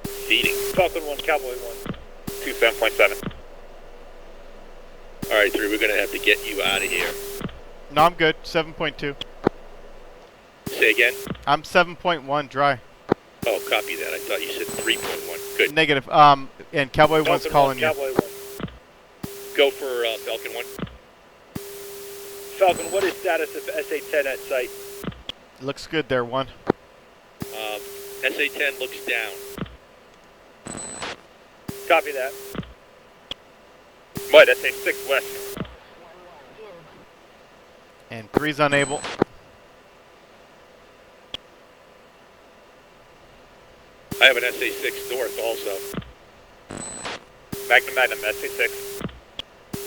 Feeding. Falcon 1, Cowboy 1. 2 7.7. All right, 3, we're going to have to get you out of here. No, I'm good. 7.2. Say again? I'm 7.1 dry. Oh, copy that. I thought you said 3.1. Good. Negative. And Cowboy 1's calling you. Cowboy 1. Go for Falcon 1. Falcon, what is status of SA-10 at site? Looks good there, 1. SA-10 looks down. Copy that. Mud, SA-6 west. And 3's unable. I have an SA-6 north also. Magnum, SA-6.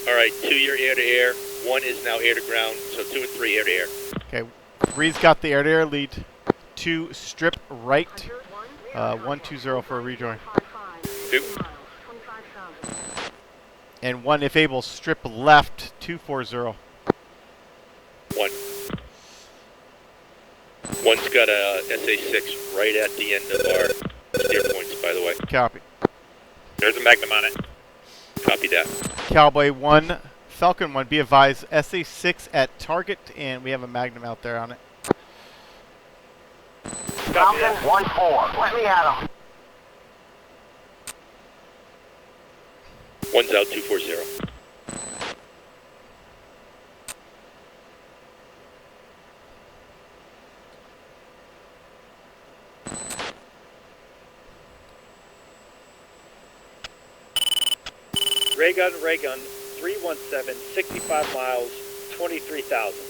All right, 2, you're air-to-air. 1 is now air-to-ground, so 2 and 3 air-to-air. Okay, 3's got the air-to-air lead. 2, strip right. 120 for a rejoin. 2. And 1, if able, strip left. 240. 1. 1's got a SA-6 right at the end of our steer points, by the way. Copy. There's a Magnum on it. Copy that. Cowboy 1, Falcon 1, be advised, SA-6 at target, and we have a Magnum out there on it. Falcon 1-4. Let me at him. 1's out, 240. Raygun, 317, 65 miles, 23,000.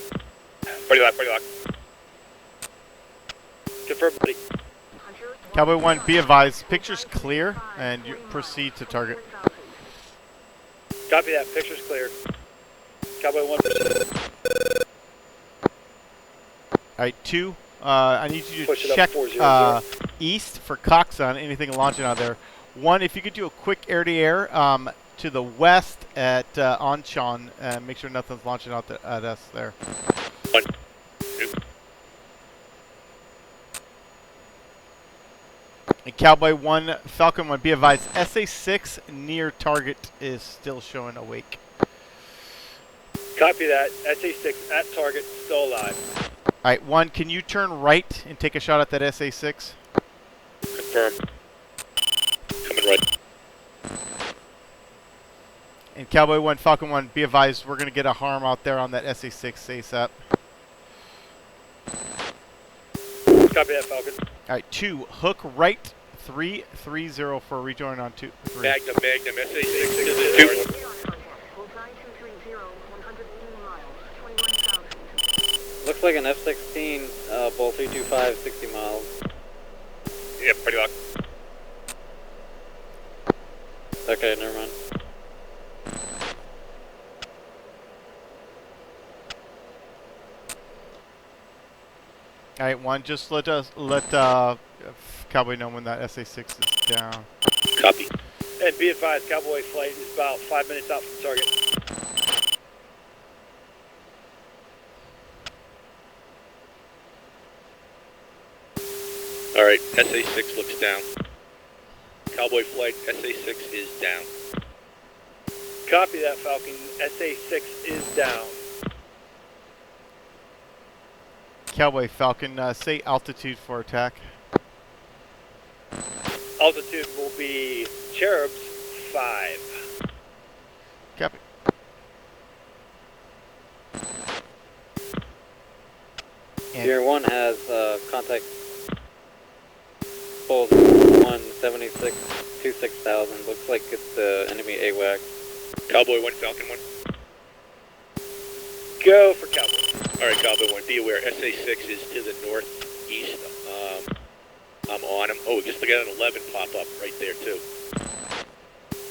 Pretty lock. Confirm, buddy. Cowboy 1, be advised, picture's clear, and you proceed to target. Copy that, picture's clear. Cowboy 1. Alright, 2, I need you to Push it up, check 400. east for Coxon, anything launching out there. 1, if you could do a quick air-to-air to the west at Anshan, make sure nothing's launching out at us there. 1, 2. And Cowboy 1, Falcon 1, be advised, SA-6 near target is still showing awake. Copy that, SA-6 at target, still alive. Alright, 1, can you turn right and take a shot at that SA-6? Confirm. Coming right. And Cowboy 1, Falcon 1, be advised, we're going to get a harm out there on that SA-6 ASAP. Copy that, Falcon. Alright, 2, hook right, 330 for a rejoin on 2, 3. Magnum, SA-6 to the north. Looks like an F-16, Bull 325, 60 miles. Yep, pretty lock. Okay, never mind. Alright, 1, just let Cowboy know when that SA-6 is down. Copy. And be advised, Cowboy Flight is about 5 minutes out from target. All right, SA6 looks down. Cowboy Flight, SA6 is down. Copy that, Falcon. SA6 is down. Cowboy Falcon, say altitude for attack. Altitude will be Cherubs 5. Copy. Tier 1 has contact Pulse 176 to 6000. Looks like it's the enemy AWAC. Cowboy 1, Falcon 1. Go for Cowboy. All right, Cowboy 1, be aware, SA6 is to the northeast. I'm on him. Oh, we just got an 11 pop up right there, too.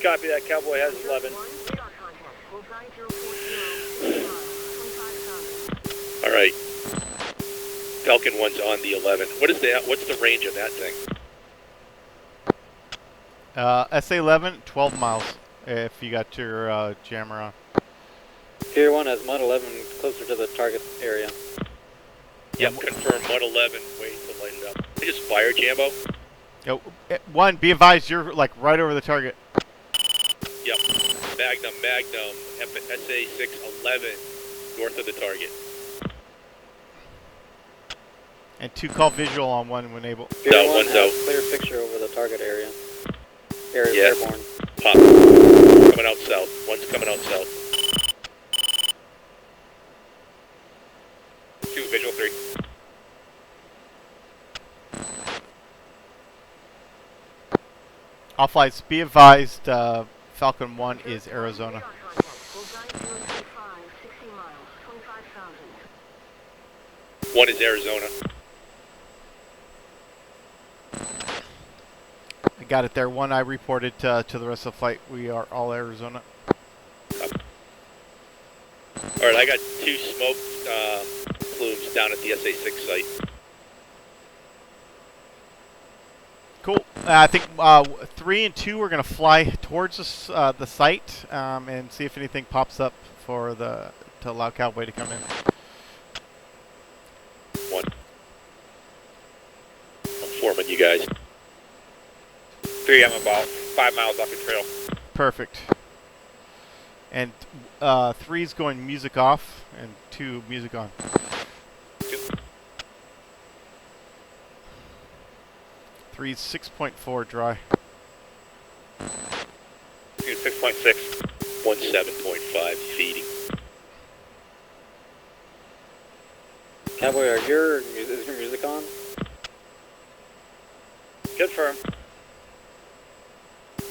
Copy that, Cowboy has 11. All right. Falcon 1's on the 11. What is that? What's the range of that thing? SA11, 12 miles, if you got your jammer on. Tier 1 has Mud 11 closer to the target area. Yep, confirm Mud 11. Waiting to light it up. I just fired, Jambo. Yo, 1, be advised, you're like right over the target. Yep. Magnum, SA6 11, north of the target. And 2, call visual on 1 when able. Tier No, 1 one's has out. clear picture over the target area. Area's Yeah. airborne. Pop. Coming out south. 1's coming out south. 2, visual 3. All flights, be advised, Falcon 1 is Arizona. 1 is Arizona. I got it there. 1, I reported to the rest of the flight. We are all Arizona. All right, I got 2 smoke plumes down at the SA6 site. Cool. I think 3 and 2 are going to fly towards the site and see if anything pops up for to allow Cowboy to come in. 1. I'm forming you guys. 3, I'm about 5 miles off the trail. Perfect. And 3's going music off, and 2 music on. 3's 6.4 dry. 6.6. 1 7.5 feeding. Cowboy, is your music on? Confirm.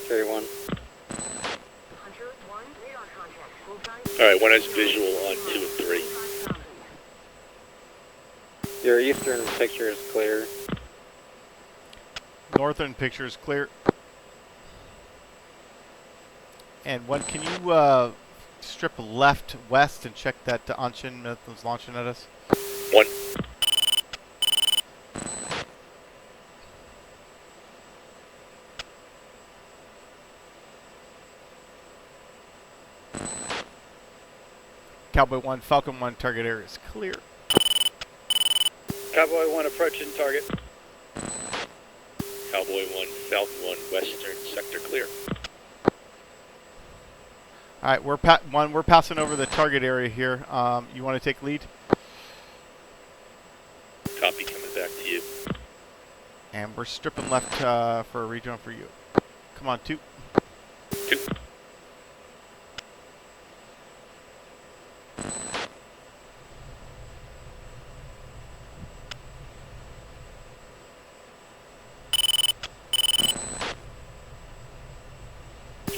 Tier 1. All right, 1 has visual on 2 and 3. Your eastern picture is clear. Northern picture is clear. And 1, can you strip left west and check that Anshin that's launching at us? 1. Cowboy 1, Falcon 1, target area is clear. Cowboy 1 approaching target. Cowboy 1, Falcon 1, western sector clear. All right, we're passing over the target area here. You want to take lead? Copy, coming back to you. And we're stripping left for a rejoin for you. Come on, 2. 2.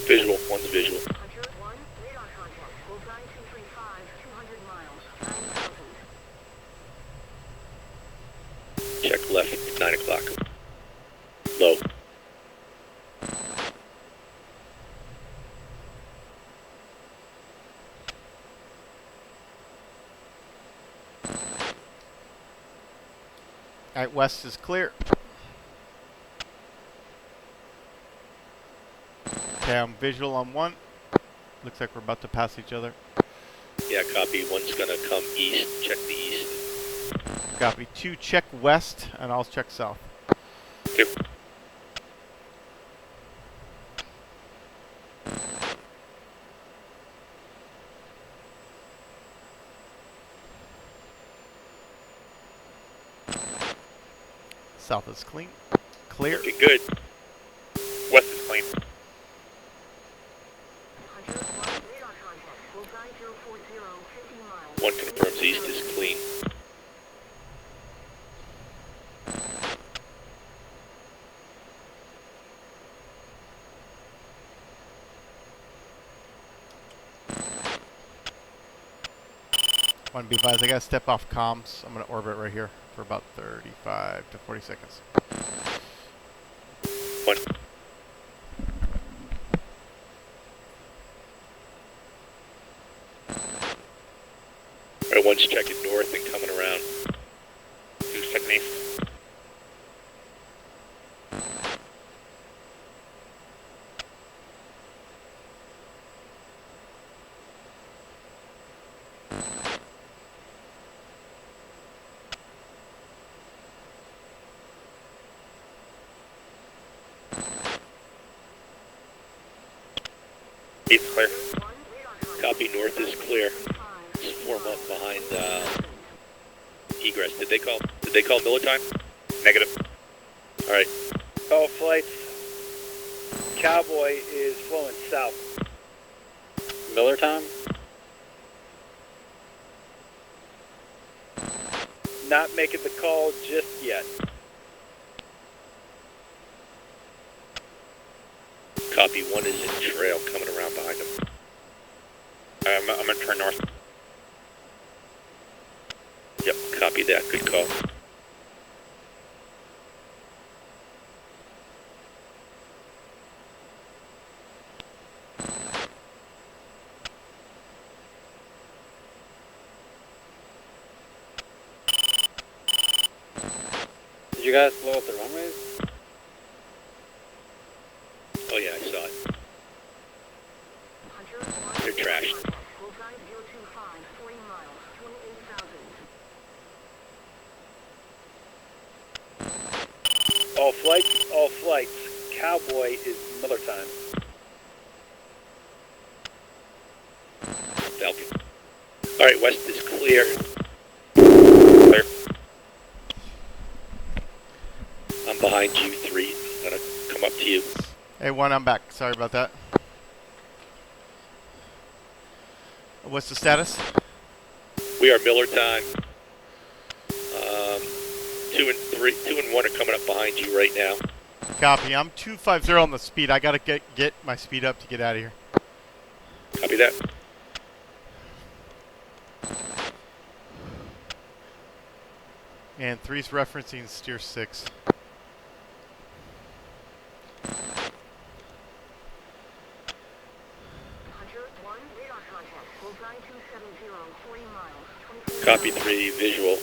Visual, 1's visual. Check left, 9 o'clock. Low. All right, west is clear. Okay, I'm visual on 1. Looks like we're about to pass each other. Yeah, copy. 1's gonna come east. Check the east. Copy. 2, check west, and I'll check south. Yep. South is clean. Clear. Looking good. West is clean. Hunter 1, radar contact. Bullseye 040, 50 miles. 1 confirms east is clean. One be advised, I gotta step off comms. I'm gonna orbit right here for about 35 to 40 seconds. 1. Alright, 1's checking north and coming around. 2's checking east. East clear. Copy, north is clear. Just form up behind egress. Did they call Miller time? Negative. Alright. All flights. Cowboy is flowing south. Miller time? Not making the call just yet. Copy, 1 is in trail coming around behind him. I'm gonna turn north. Yep, copy that. Good call. Did you guys blow up the runways? Oh yeah, I saw it. Hunter 1, They're trashed. Bullseye 025, 40 miles, 28,000. All flights. Cowboy is Miller time. Falcon. Alright, west is clear. Clear. I'm behind you, 3. I'm gonna come up to you. Hey, 1, I'm back. Sorry about that. What's the status? We are Miller time. 2 and 1 are coming up behind you right now. Copy. I'm 250 on the speed. I gotta get my speed up to get out of here. Copy that. And 3's referencing steer 6. Hunter 1, radar contact. Bullseye 270, 40 miles, 24,000. Copy, 3, visual.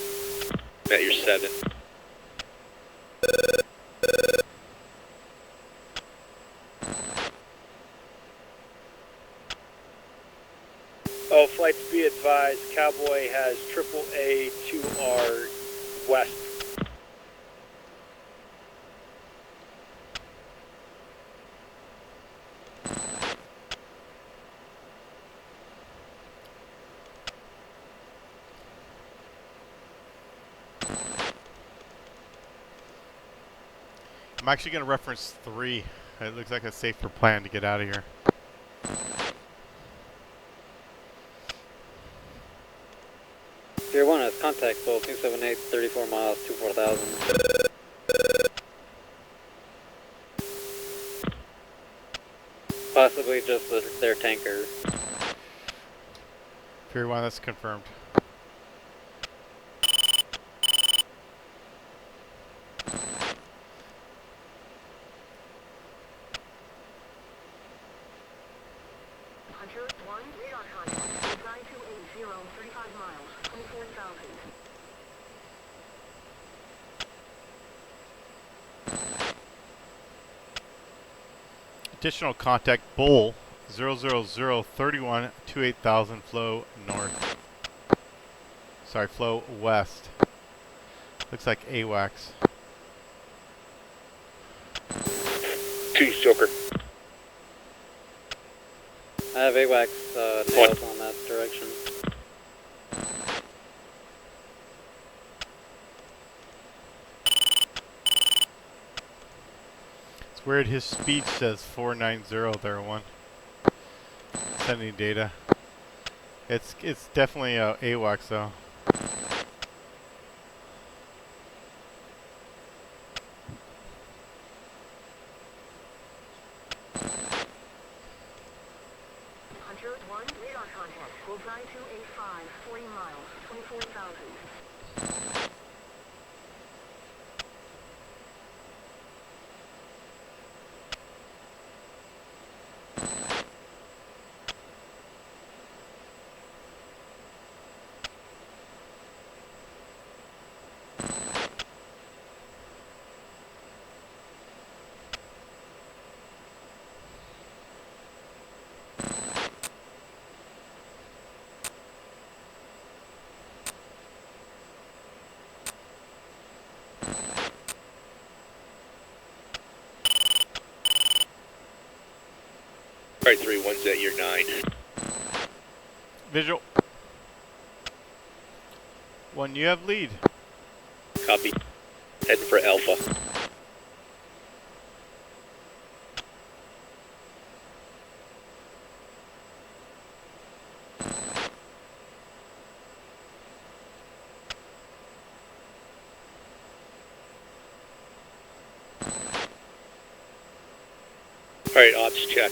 At your 7. All flights be advised. Cowboy has AAA 2R west. I'm actually gonna reference 3. It looks like a safer plan to get out of here. Tier 1 has contact, Bull 278, 34 miles, 24,000. Possibly just their tanker. Tier 1, that's confirmed. Hunter 1, radar contact. Bullseye 280, 35 miles, 24,000. Additional contact Bull 00031 28,000 flow north. Sorry, flow west. Looks like AWACS. 2 Joker. I have AWACS nails on that direction. It's weird, his speed says 490 there, one. Sending data. It's definitely AWACS though. Hunter 1, radar contact. Bullseye 285, 40 miles, 24,000. Alright, 3-1's at your 9. Visual. 1, you have lead. Copy. Heading for Alpha. Alright, ops check.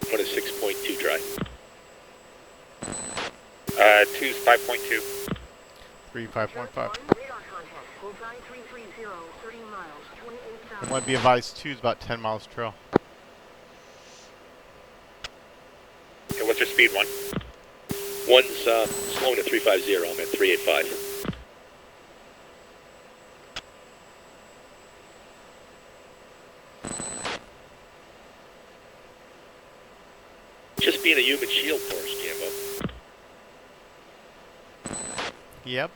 What is 6.2 dry? 2's 5.2. 3 5.5. Radar contact. Bullseye 330, 30 miles, 28,000. I want to be advised 2 is about 10 miles trail. Okay, what's your speed, 1? 1's slowing to 350. I'm at 385. Just being a human shield for us, Jambo. Yep.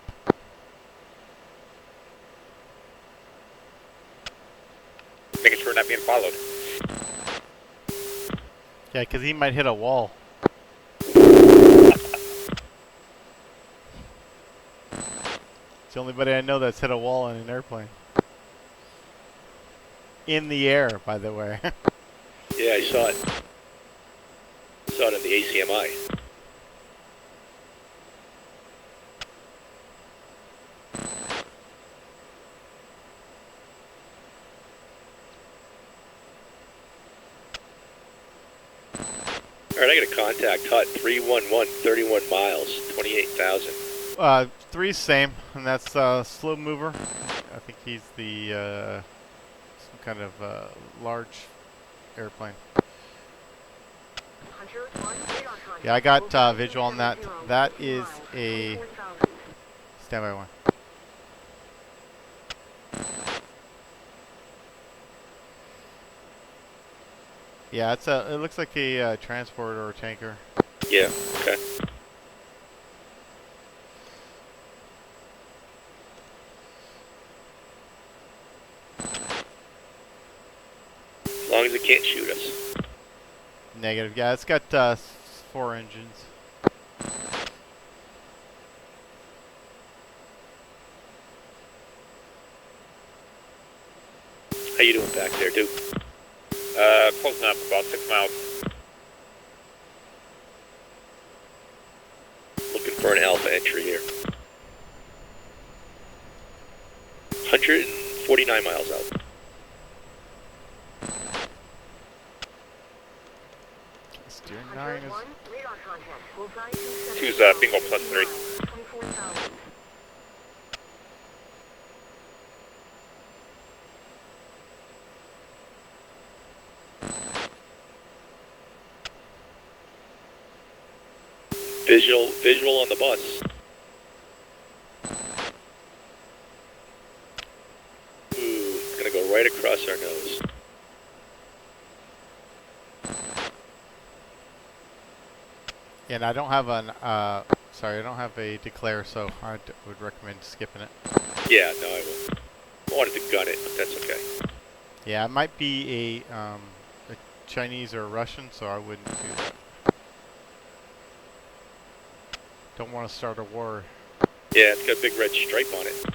Making sure we're not being followed. Yeah, because he might hit a wall. It's the only buddy I know that's hit a wall in an airplane. In the air, by the way. Yeah, I saw it. Saw it in the ACMI. Alright, I got a contact HUT 311, 31 miles, 28,000. 3's same, and that's slow mover. I think he's the some kind of large airplane. Hunter 1, radar contact. Yeah, I got Bullseye visual on that. 270, That 50 is miles, a 24,000. standby one. Yeah, it looks like a transport or a tanker. Yeah, okay. As long as it can't shoot us. Negative. Yeah, it's got 4 engines. How you doing back there, Duke? Close enough, about 6 miles. Looking for an alpha entry here. 149 miles out. Steering 9 Hunter is 1, radar contact. Bullseye 270, 2's bingo plus 3. 24,000. Visual on the bus. Ooh, it's gonna go right across our nose. And I don't have an, sorry, I don't have a declare, so I would recommend skipping it. Yeah, no, I will. I wanted to gun it, but that's okay. Yeah, it might be a Chinese or a Russian, so I wouldn't do that. Don't want to start a war. Yeah, it's got a big red stripe on it.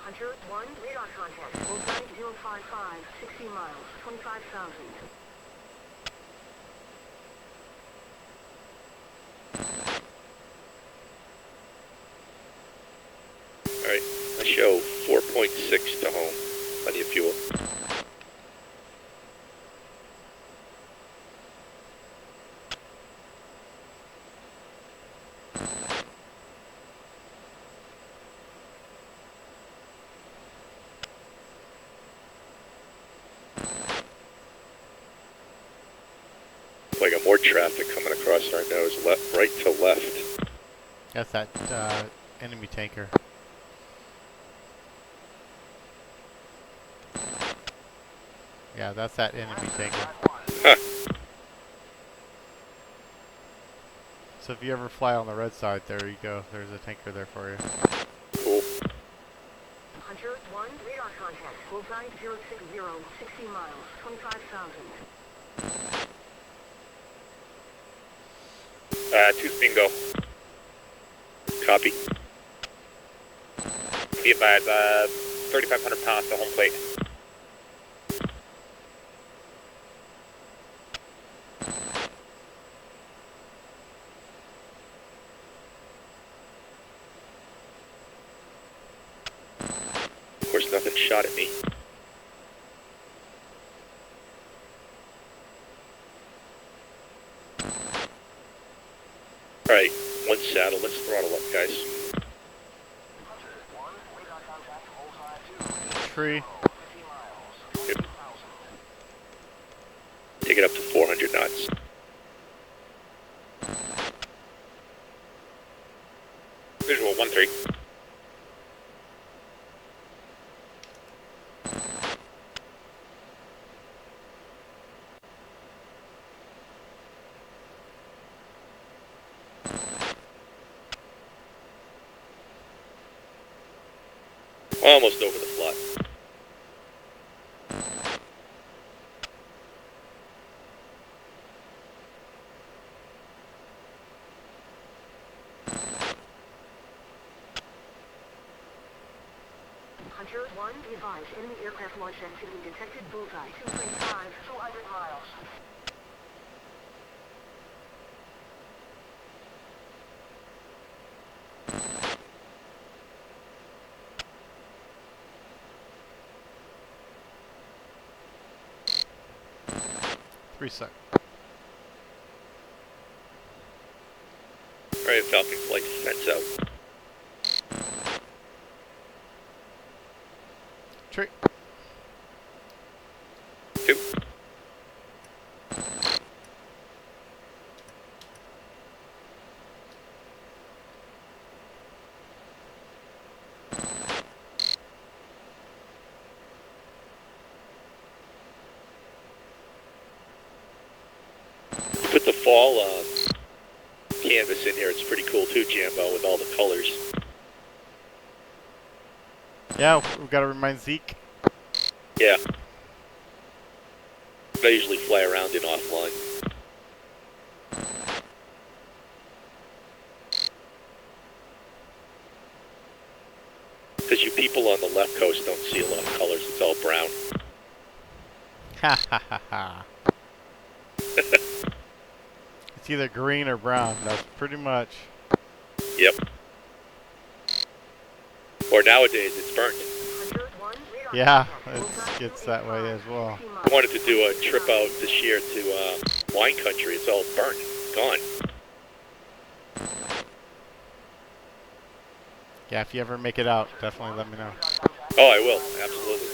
Hunter 1, radar contact. Bullseye 055, 60 miles, 25,000. Alright, I show 4.6 to home. Plenty of fuel. I got more traffic coming across our nose, right to left. That's that enemy tanker. Yeah, that's that enemy tanker. Huh. So if you ever fly on the red side, there you go. There's a tanker there for you. Cool. Hunter 1, radar contact. Bullseye 060, 60 miles, 25,000. Tooth bingo. Copy. Be advised, 3,500 pounds to home plate. Of course, nothing shot at me. Alright, one saddle. Let's throttle up, guys. Tree. Good. Take it up to 400 knots. Visual 1-3. Almost over the flat. Hunter 1, be advised. Enemy aircraft launch activity detected. Bullseye 235, 200 miles. Reset. Alright, Falcon Flight Defense out. Tree. 2. Put the fall canvas in here. It's pretty cool too, Jambo, with all the colors. Yeah, we've got to remind Zeke. Yeah. I usually fly around in offline. Because you people on the left coast don't see a lot of colors. It's all brown. Ha ha ha ha. It's either green or brown. That's pretty much. Yep. Or nowadays, it's burnt. Yeah, it gets that way as well. I wanted to do a trip out this year to wine country. It's all burnt. Gone. Yeah, if you ever make it out, definitely let me know. Oh, I will, absolutely.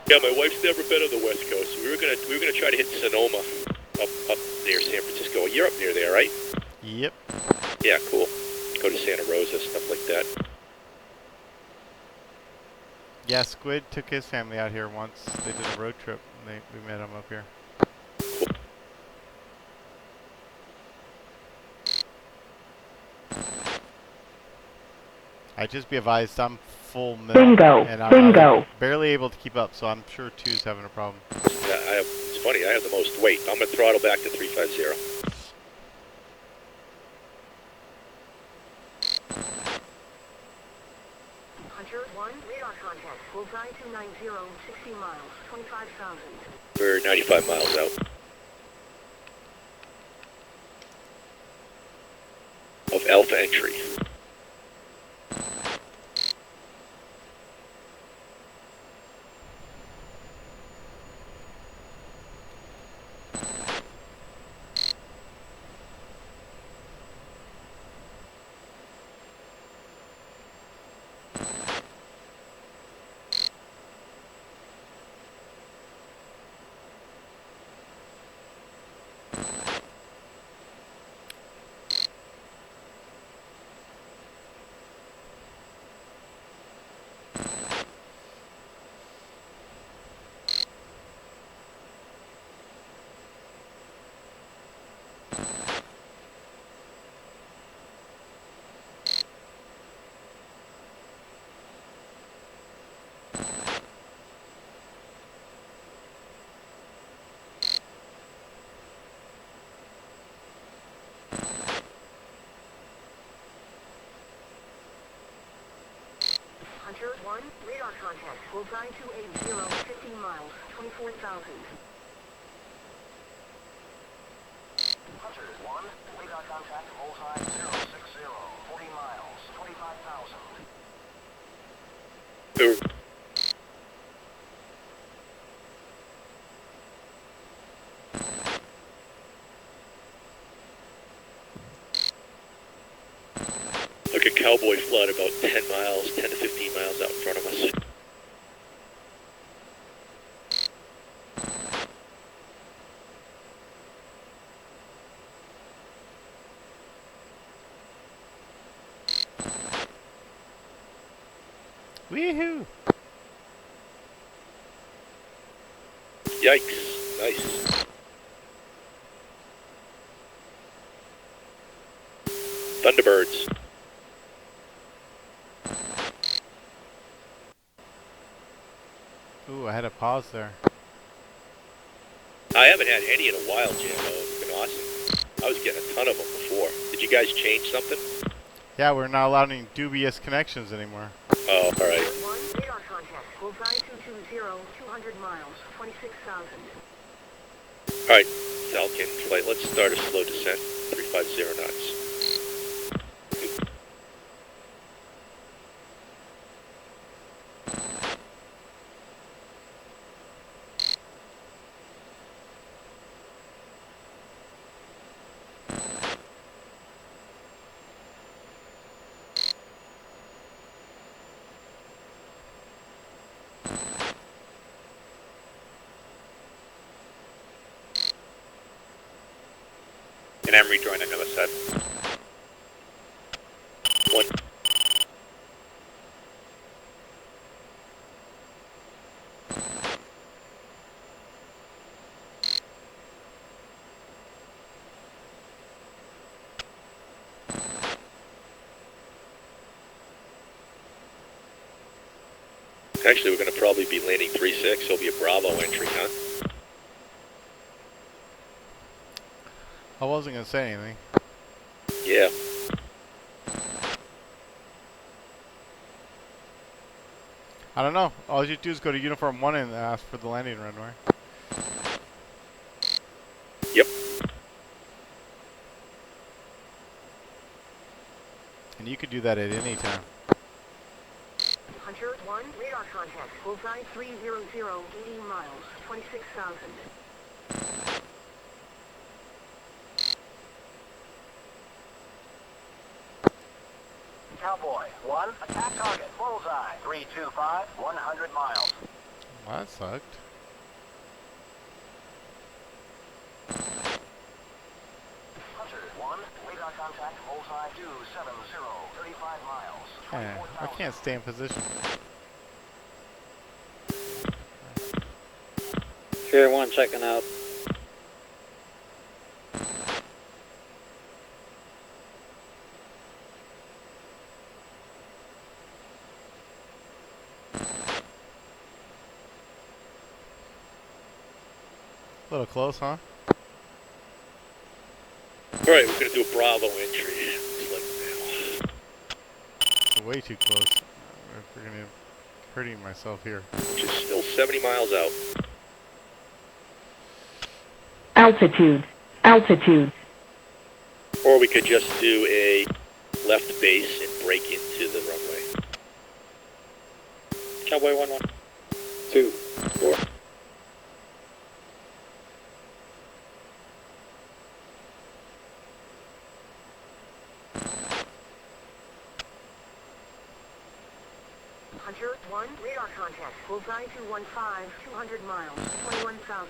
Yeah, my wife's never been on the West Coast. We were gonna try to hit Sonoma, up near San Francisco. You're up near there, right? Yep. Yeah, cool. Go to Santa Rosa, stuff like that. Yeah, Squid took his family out here once. They did a road trip. And we met him up here. I just be advised I'm full middle. Bingo. And I'm Bingo. barely able to keep up, so I'm sure 2's having a problem. Yeah, it's funny. I have the most weight. I'm gonna throttle back to 350. Hunter 1, radar contact. Bullseye 290, 60 miles, 25,000. We're 95 miles out. Of Alpha entry. Hunter 1, radar contact. Bullseye 280, 50 miles, 24,000. Hunter 1, radar contact, bullseye 060, 40 miles, 25,000. Like a cowboy flood about 10 miles, 10 to 15 miles out in front of us. Woohoo! Yikes. Nice. Thunderbirds. Ooh, I had a pause there. I haven't had any in a while, Jambo. It's been awesome. I was getting a ton of them before. Did you guys change something? Yeah, we're not allowed any dubious connections anymore. Oh, alright. 1, radar contact. Bullseye 220, 200 miles, 26,000. Alright, Falcon flight. Let's start a slow descent. 350 knots. And I'm rejoining the other side. 1. Actually, we're going to probably be landing 3-6. It'll be a Bravo entry, huh? I wasn't going to say anything. Yeah. I don't know. All you do is go to Uniform 1 and ask for the landing runway. Yep. And you could do that at any time. Hunter 1, radar contact. Bullseye 300, 80 miles, 26,000. Cowboy 1, attack target, bullseye, 325, 100 miles. Well, that sucked. Hunter 1, radar contact, bullseye 270, 35 miles. I can't stay in position. Fury 1 checking out. A little close, huh? Alright, we're gonna do a Bravo entry. It's like now. Way too close. I'm freaking hurting myself here. Which is still 70 miles out. Altitude. Altitude. Or we could just do a left base and break into the runway. Cowboy 1-1. 2, 4. Hunter 1, radar contact. Bullseye 215, 200 miles, 21,000.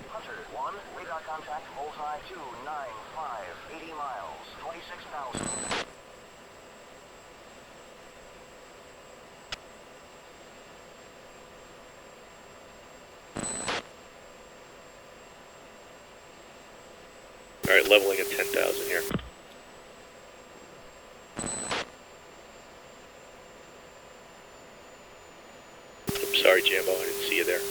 Hunter 1, radar contact, bullseye 295, 80 miles, 26,000. Alright, leveling at 10,000 here. I'm sorry, Jambo, I didn't see you there.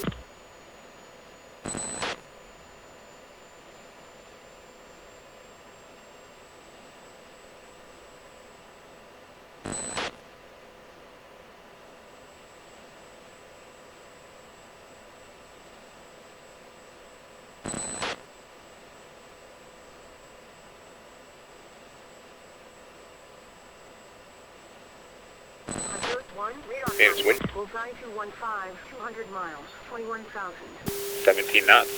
Hunter 1, radar Hands win. contact. Bullseye 215, 200 miles, 21,000. 17 knots.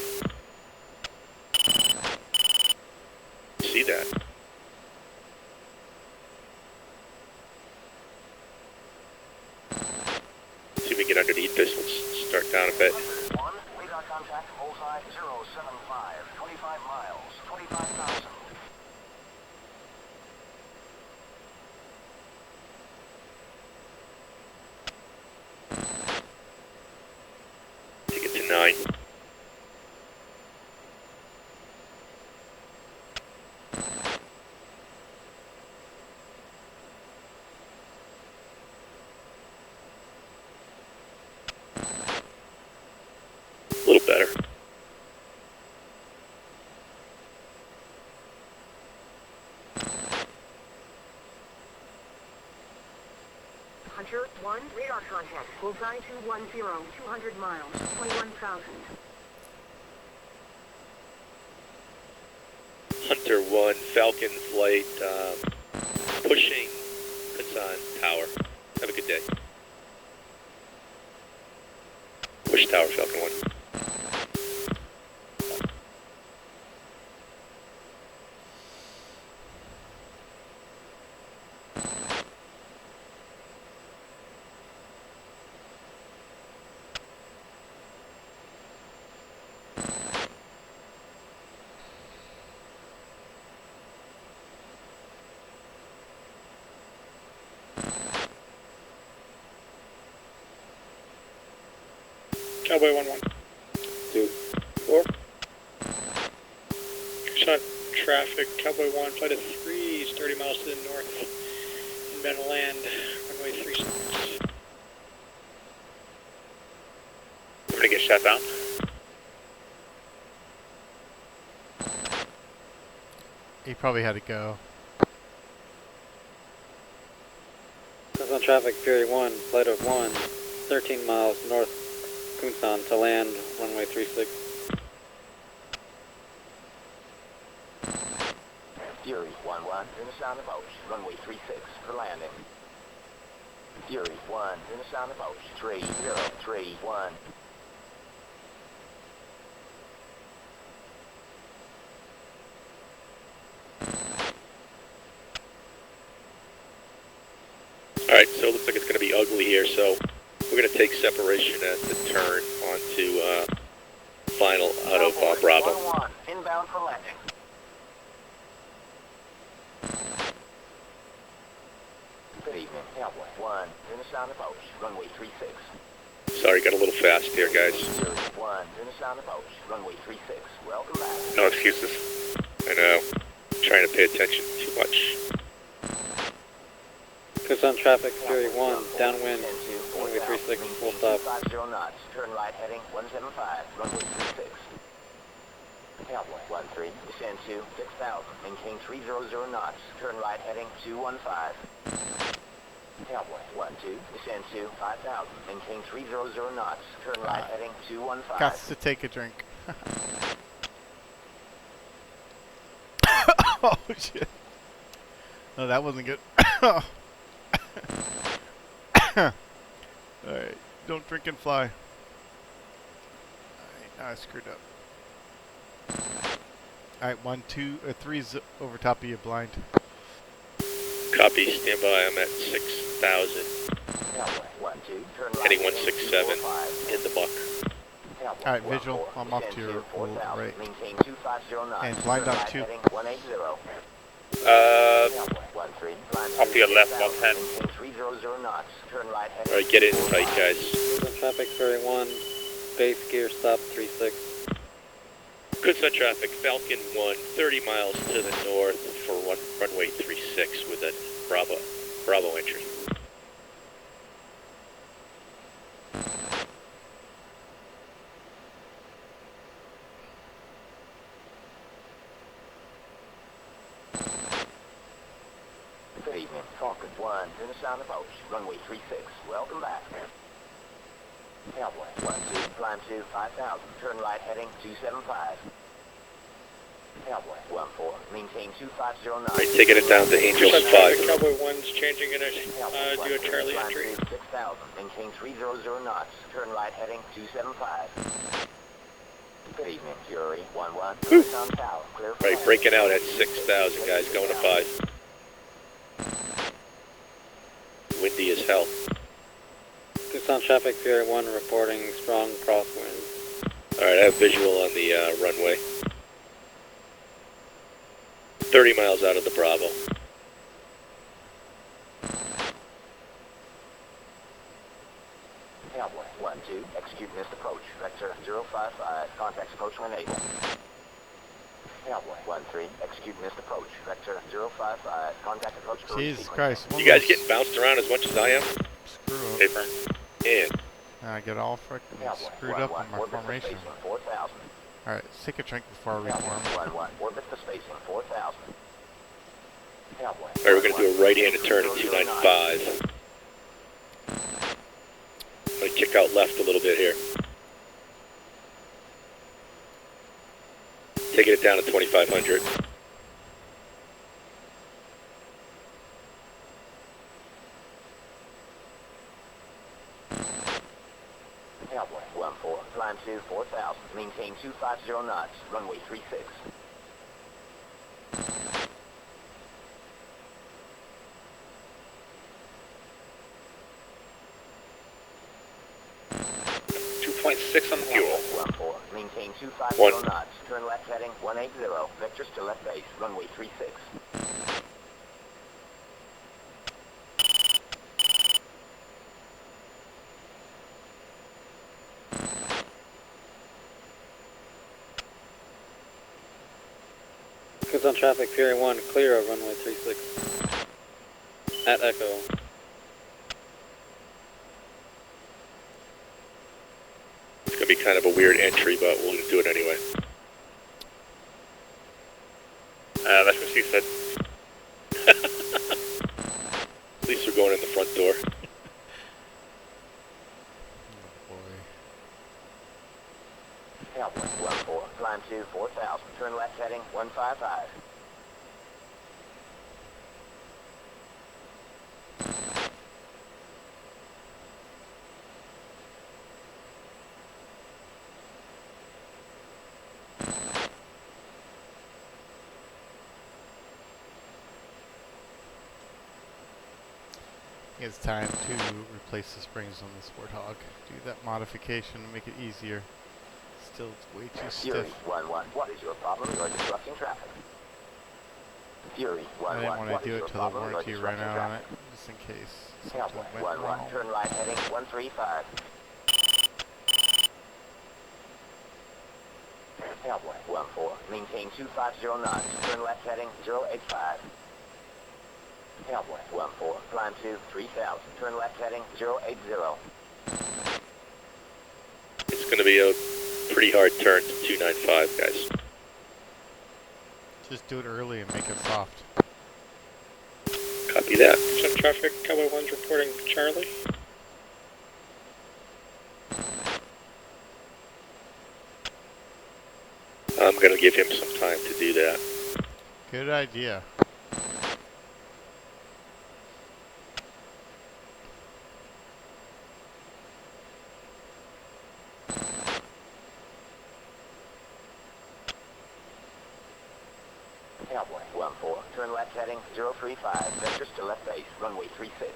See that? See if we can get underneath this. Let's start down a bit. 1, radar contact, bullseye 075, 25 miles, 25,000. Take it to 9. A little better. Hunter 1, radar contact. Bullseye 210, 200 miles, 21,000. Hunter 1, Falcon Flight, pushing Kazan Tower. Have a good day. Push Tower, Falcon 1. Cowboy 1-1. 2, 4. Shot traffic. Cowboy 1, flight of 3 is 30 miles to the north. Inbound to land. Runway 36. I'm gonna get shot down. He probably had to go. On traffic, Fury 1, flight of 1, 13 miles north Kunsan to land, runway 36. Fury 1-1, in the sound approach, runway 36 for landing. Fury 1, in the sound approach, 3031. All right, so it looks like it's going to be ugly here. So we're going to take separation at the turn onto final out of Bravo. 1-1, inbound for landing. Good evening, Cowboy 1, finish on approach, runway 36. Sorry, got a little fast here, guys. Series 1, finish on approach, runway 36. Welcome back. No excuses. I know. Trying to pay attention too much. Tucson traffic, Fury 1, downwind, runway 36, full stop. 50 knots, turn right heading 175, runway 36. Cowboy 13, descend to 6,000, maintain 300 knots, turn right heading 215. Cowboy 12, descend to 5,000, maintain 300 knots, turn right heading 215. Got to take a drink. Oh shit. No, that wasn't good. Alright, don't drink and fly. Alright, I screwed up. Alright, 1, 2, 3's over top of you, blind. Copy, stand by, I'm at 6,000. Heading 167, in the buck. Alright, visual, I'm off to your right. And blind on 2. Off to your left, 110. Alright, get in tight, guys. Tucson traffic, Fury 1, base gear stop 36. Good sun traffic, Falcon 1, 30 miles to the north for runway 36 with a Bravo entry. Good evening, Falcon 1, finish on approach, runway 36. Welcome back. Cowboy 12, climb to 5,000, turn right heading 275. Cowboy 14, maintain 250 knots. Alright, taking it down to Angel 5. Cowboy 1's changing in it. Do a Charlie entry. 6,000, maintain 300 knots, turn right heading 275. Good evening, Fury 11, finish on Tower, clear for Right, landing. breaking out at 6,000, guys, going to 5. Windy as hell. Tucson traffic, Fury 1 reporting strong crosswinds. Alright, I have visual on the runway. 30 miles out of the Bravo. Cowboy 12, execute missed approach, vector 055, contact approach when able. Cowboy 13, execute missed approach, vector 055, contact approach code Jesus sequence. Christ. You guys getting bounced around as much as I am? Screw up. Paper. And I get all freaking Cowboy screwed up on my 11, orbit to formation. spacing 4,000. Alright, let's take a drink before I Cowboy reform. 11, orbit to spacing 4,000. Cowboy. Alright, we're going to do a right-handed turn at 295. I'm going to kick out left a little bit here. Taking it down to 2,500. Cowboy 14, climb to 4,000, maintain 250 knots, runway 36. .6 on the fuel. 14, maintain 250 One. knots, turn left heading 180, vectors to left base, runway 36. Tucson traffic, Fury 1, clear of runway 36. At Echo. It's going to be kind of a weird entry, but we'll do it anyway. That's what she said. At least we're going in the front door. Cowboy 14, climb to 4,000, turn left heading 155. it's time to replace the springs on the Warthog. Do that modification to make it easier. Still, it's way too Fury stiff. 1-1, what is your problem? You are disrupting traffic. Fury 1-1, I didn't want what to do is it your till the problem? You are warranty ran disrupting out on it, traffic. just in case Cowboy something went 1-1, wrong. turn right heading 135. Cowboy 1-4, maintain 250 knots, turn left heading 085. Cowboy 1-4, climb to 3000, turn left heading 080. It's going to be a pretty hard turn to 295, guys. Just do it early and make it soft. Copy that. Some traffic, Cowboy 1's reporting Charlie. I'm going to give him some time to do that. Good idea. Cowboy 1-4, turn left heading 035, vectors to left base, runway 36.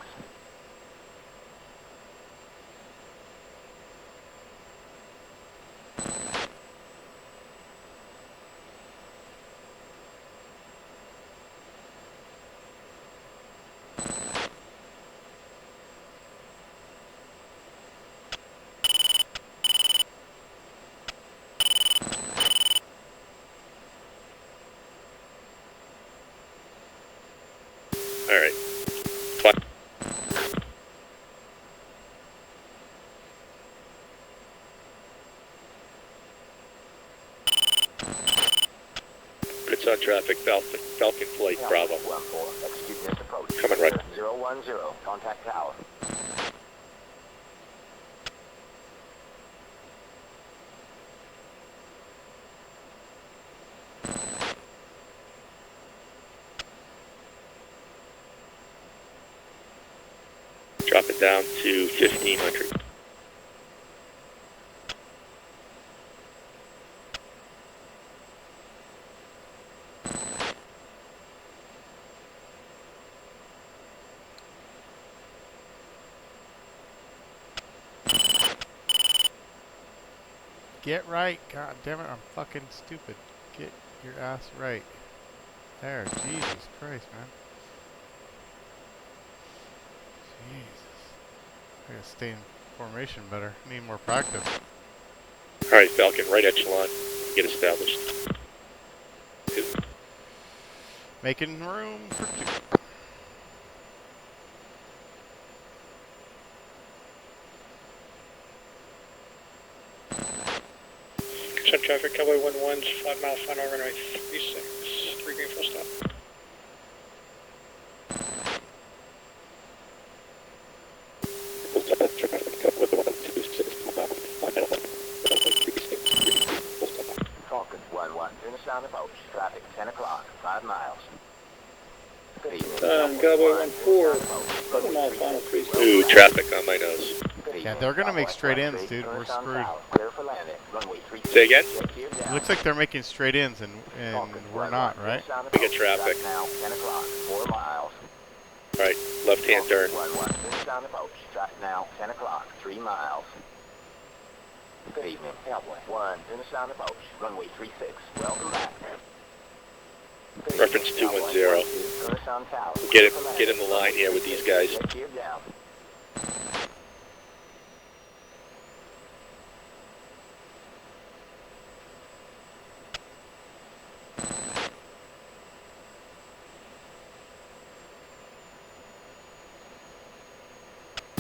All right. It's on traffic, Falcon Flight Bravo. 1-4, execute this approach. Coming right. 010, contact tower. Drop it down to 1500. Get right. God damn it, I'm fucking stupid. Get your ass right. There, Jesus Christ, man. Jesus. I gotta stay in formation better. Need more practice. All right, Falcon, right echelon. Get established. Making room for two. Some traffic, Cowboy 1-1's 5 mile final runway 36. 3 green full stop. Falcon 1-1, finish down approach. Traffic 10 o'clock, 5 miles. Good evening. Cowboy 1-4, 4 mile final 36. Ooh, traffic on my nose. Yeah, they're gonna make straight ins, dude. We're screwed. Clear for landing. Runway 36. Say again? It looks like they're making straight ins, and we're not, right? We get traffic. Now 10 o'clock, 4 miles. All right, left-hand turn. 1-1, finish down approach. Traffic now 10 o'clock, 3 miles. Good evening, Cowboy 1, finish down approach. Runway 36. Welcome back. Reference 210. Get in the line here with these guys.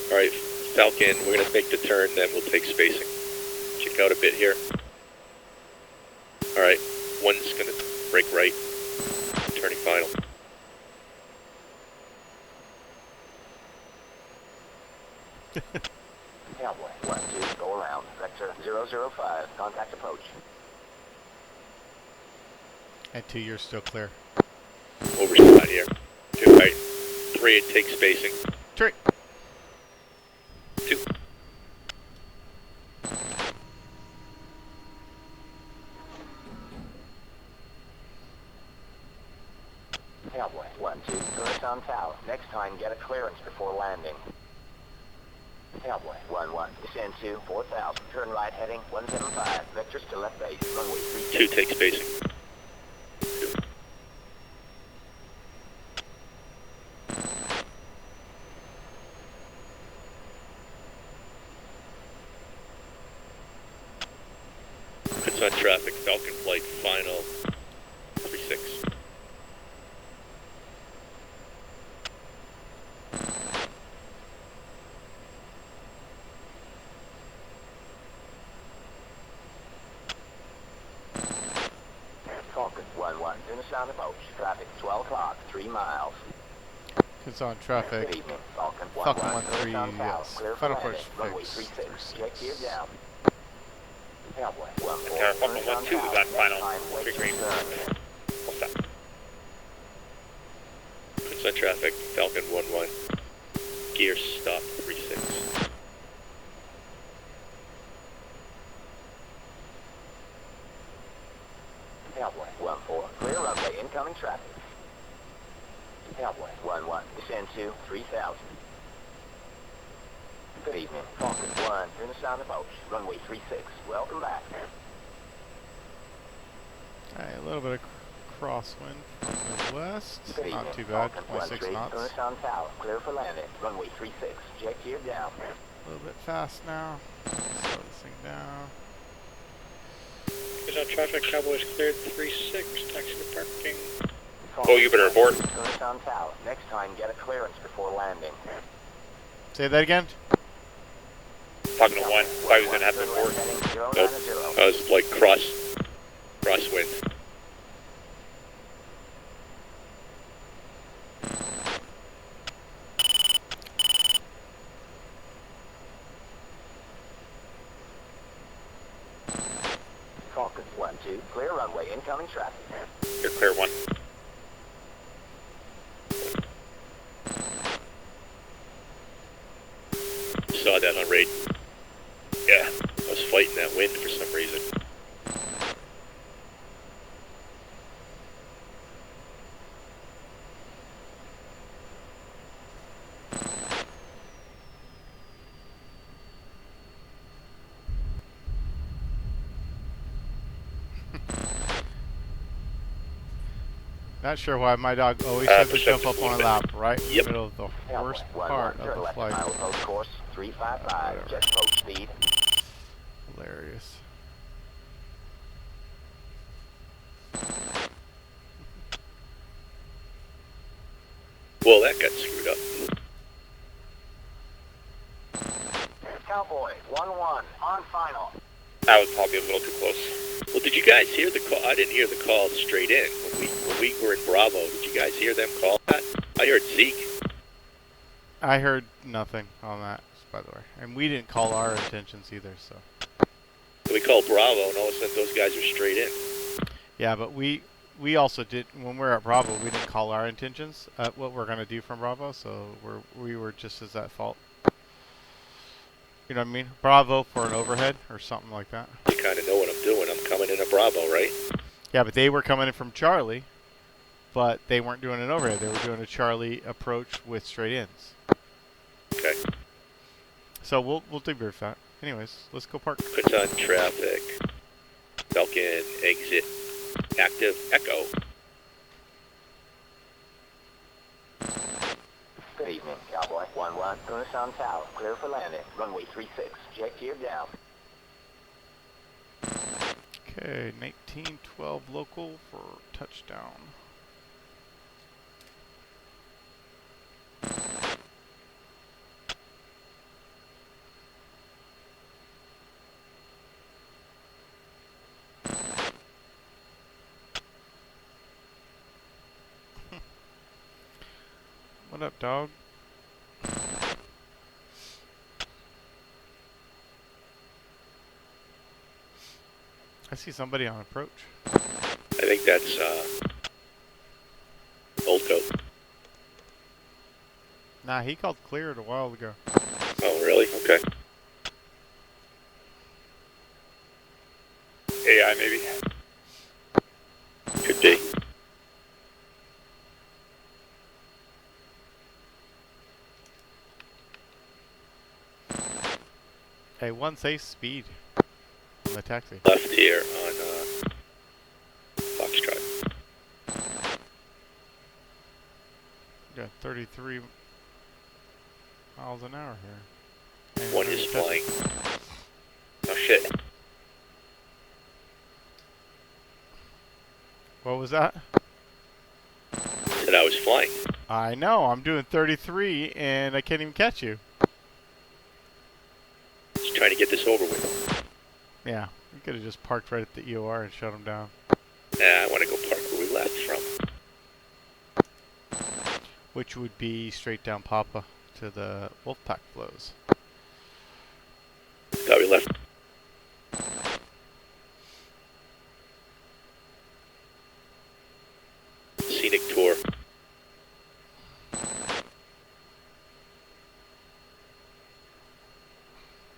All right, Falcon, we're going to make the turn, then we'll take spacing. Check out a bit here. All right, one's going to break right. Turning final. Cowboy 1-2, go around. Vector 005, contact approach. And 2, you're still clear. Overshot here. 2, right. 3, it takes spacing. 3. 2. Cowboy 1-2, finish on tower. Tower. Next time, get a clearance before landing. Cowboy 11, descend to 4,000. Turn right heading 175. Vectors to left base. Runway 36. 2 take spacing. It's on traffic, Falcon Flight final 36. Falcon 11, in the sound approach. Traffic 12 o'clock, 3 miles. It's on traffic. Good evening, Falcon Falcon 11, 13, sound tower. yes. Clear for Final landing. approach Runway fix. 36. Check gear down. Cowboy 14, Tower Falcon 1-2, we got final. Time, wait Three to green. turn. Full stop. It's on traffic, Falcon 11. Gear stop 36. Cowboy 14, clear runway, incoming traffic. Cowboy 11, descend to 3,000. Good evening, Falcon 1, in the sound approach. Runway 36, welcome back. Alright, a little bit of crosswind from the west. Good Not evening, too bad, Falcon 26 13, knots. in the sound tower. Clear for landing. Runway 36, check gear down. A little bit fast now. Slow this thing down. Is on traffic, Cowboys cleared 3-6, taxi to parking. Oh, you better abort. In the sound tower. Next time, get a clearance before landing. Say that again? Talking to 1, thought he was going to have to abort. Nope. I was like crosswind. Falcon 1-2, clear runway, incoming traffic. You're clear 1. Saw that on raid. Yeah, I was fighting that wind for some reason. Not sure why my dog always has to jump up on a lap right in Yep. the middle of the worst part of the flight. Course 355, jet boat speed. Hilarious. Well, that got screwed up. Cowboy 1-1, on final. I was probably a little too close. Well, did you guys hear the call? I didn't hear the call straight in. When we were in Bravo, did you guys hear them call that? I heard Zeke. I heard nothing on that, by the way. And we didn't call our intentions either, so. We called Bravo, and all of a sudden those guys are straight in. Yeah, but we also did, when we were at Bravo, we didn't call our intentions at what we're going to do from Bravo, so we were just as at fault. You know what I mean? Bravo for an overhead or something like that. You kind of know what I'm doing. I'm coming in a Bravo, right? Yeah, but they were coming in from Charlie, but they weren't doing an overhead. They were doing a Charlie approach with straight ins. Okay. So we'll debrief that. Anyways, let's go park. It's on traffic. Falcon exit active echo. Good evening, Cowboy 1-1, Gunnison Tower, clear for landing. Runway 36, jet gear down. Okay, 1912 local for touchdown. What up, dog? I see somebody on approach. I think that's Old Coat. Nah, he called cleared a while ago. Oh, really? Okay. AI maybe. Could be. Hey, one safe speed on the taxi. Left here on Foxtrot. Got 33 miles an hour here. And One we're is gonna touch flying. it. Oh shit. What was that? Said I was flying. I know, I'm doing 33 and I can't even catch you. Just trying to get this over with. Yeah, we could have just parked right at the EOR and shut him down. I want to go park where we left from. Which would be straight down Papa to the Wolfpack flows. Thought we left. Scenic tour.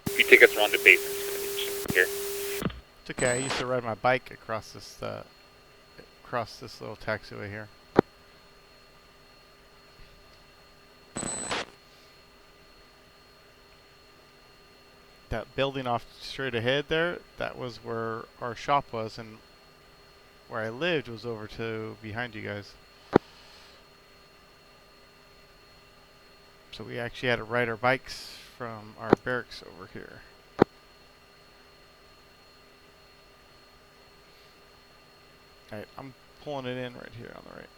If you take us around the base, it's gonna be here. It's okay, I used to ride my bike across this little taxiway here. That building off straight ahead there, that was where our shop was, and where I lived was over to behind you guys. So we actually had to ride our bikes from our barracks over here. Alright, I'm pulling it in right here on the right.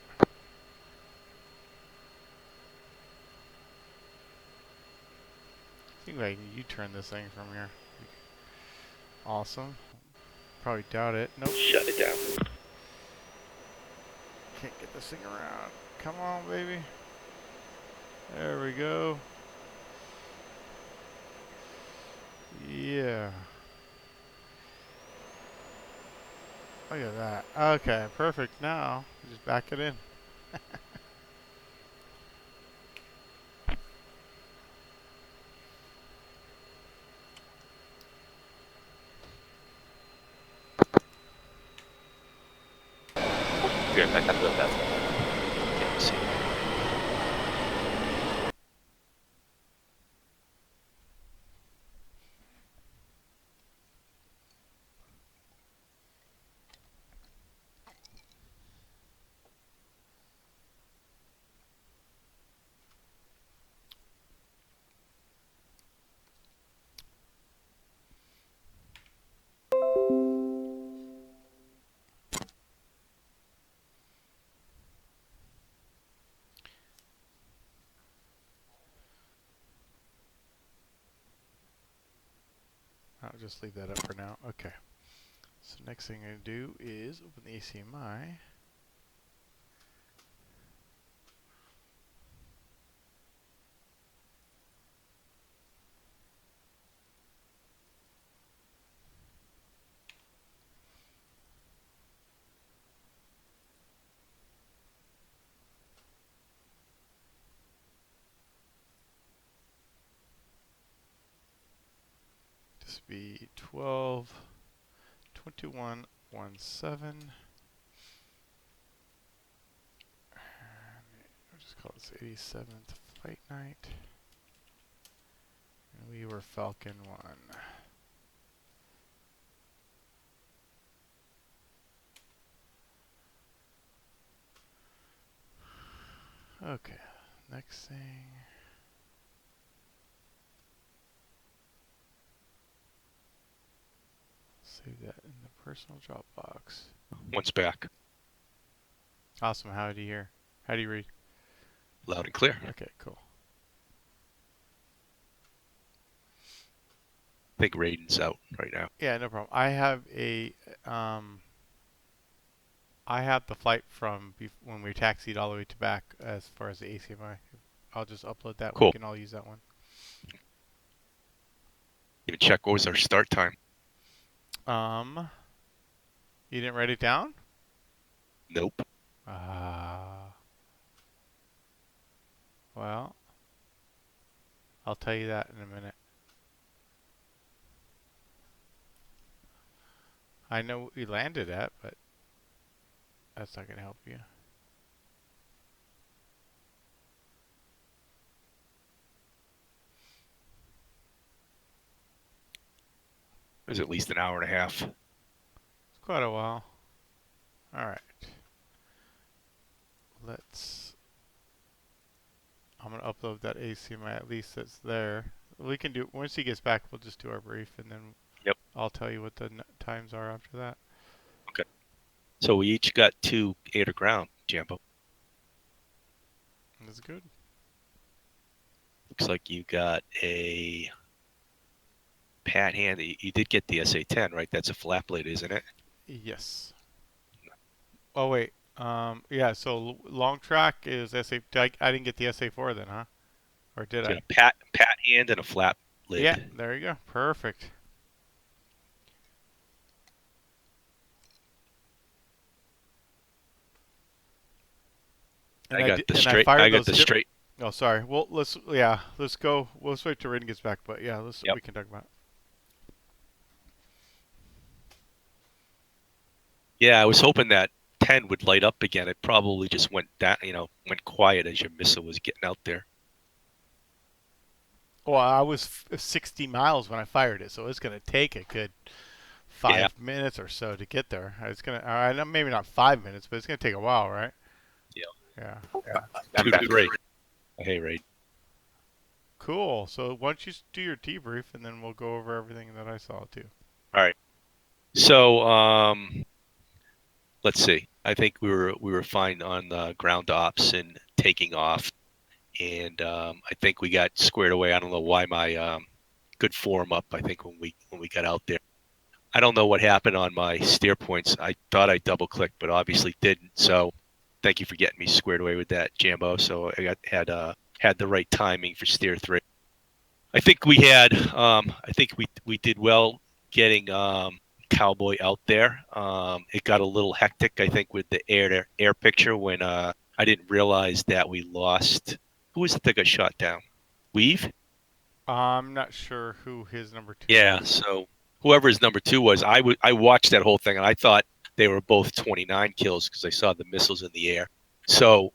I think I can U-turn this thing from here. Awesome. Probably doubt it. Nope. Shut it down. Can't get this thing around. Come on, baby. There we go. Yeah. Look at that. Okay, perfect. Now, just back it in. Good, back up to the desk. See. I'll just leave that up for now. Okay. So next thing I'm going to do is open the ACMI. This be 12, 21, 17. We'll just call this 87th Flight Night. And we were Falcon 1. Okay, next thing. Save that in the personal Dropbox. One's back. Awesome. How do you hear? How do you read? Loud and clear. Okay, cool. I think Raiden's out right now. Yeah, no problem. I have the flight from when we taxied all the way to back as far as the ACMI. I'll just upload that. Cool. We can all use that one. Even check what was our start time. You didn't write it down? Nope. Well, I'll tell you that in a minute. I know what we landed at, but that's not going to help you. was at least an hour and a half. It's quite a while. All right. I'm gonna upload that ACMI at least that's there. We can do once he gets back. We'll just do our brief, and then Yep. I'll tell you what the times are after that. Okay. So we each got 2 air to ground, Jambo. That's good. Looks like you got a Pat hand. You did get the SA-10, right? That's a flat blade, isn't it? Yes. Oh wait. Yeah. So long track is SA. I didn't get the SA4 then, huh? Or did I? A Pat hand and a flat lid. Yeah. There you go. Perfect. I got the straight. I got the straight. Oh, sorry. Well, let's go. We'll wait till Raiden gets back. But yeah, we can talk about it. Yeah, I was hoping that 10 would light up again. It probably just went down, went quiet as your missile was getting out there. Well, I was 60 miles when I fired it, so it's going to take a good 5 minutes or so to get there. It's going to, maybe not 5 minutes, but it's going to take a while, right? Yeah. I'm Good, back. good raid. Hey, raid. Cool. So why don't you do your debrief, and then we'll go over everything that I saw too. All right. So, let's see. I think we were fine on ground ops and taking off, and I think we got squared away. I don't know why my good form up. I think when we got out there, I don't know what happened on my steer points. I thought I double clicked, but obviously didn't. So, thank you for getting me squared away with that, Jambo. So I had the right timing for steer 3. I think we had. I think we did well getting Cowboy out there. It got a little hectic, I think, with the air picture when I didn't realize that we lost. Who was it that got shot down? Weave? I'm not sure who his number 2 Yeah, was. so whoever his number 2 was, I watched that whole thing, and I thought they were both 29 kills because I saw the missiles in the air. So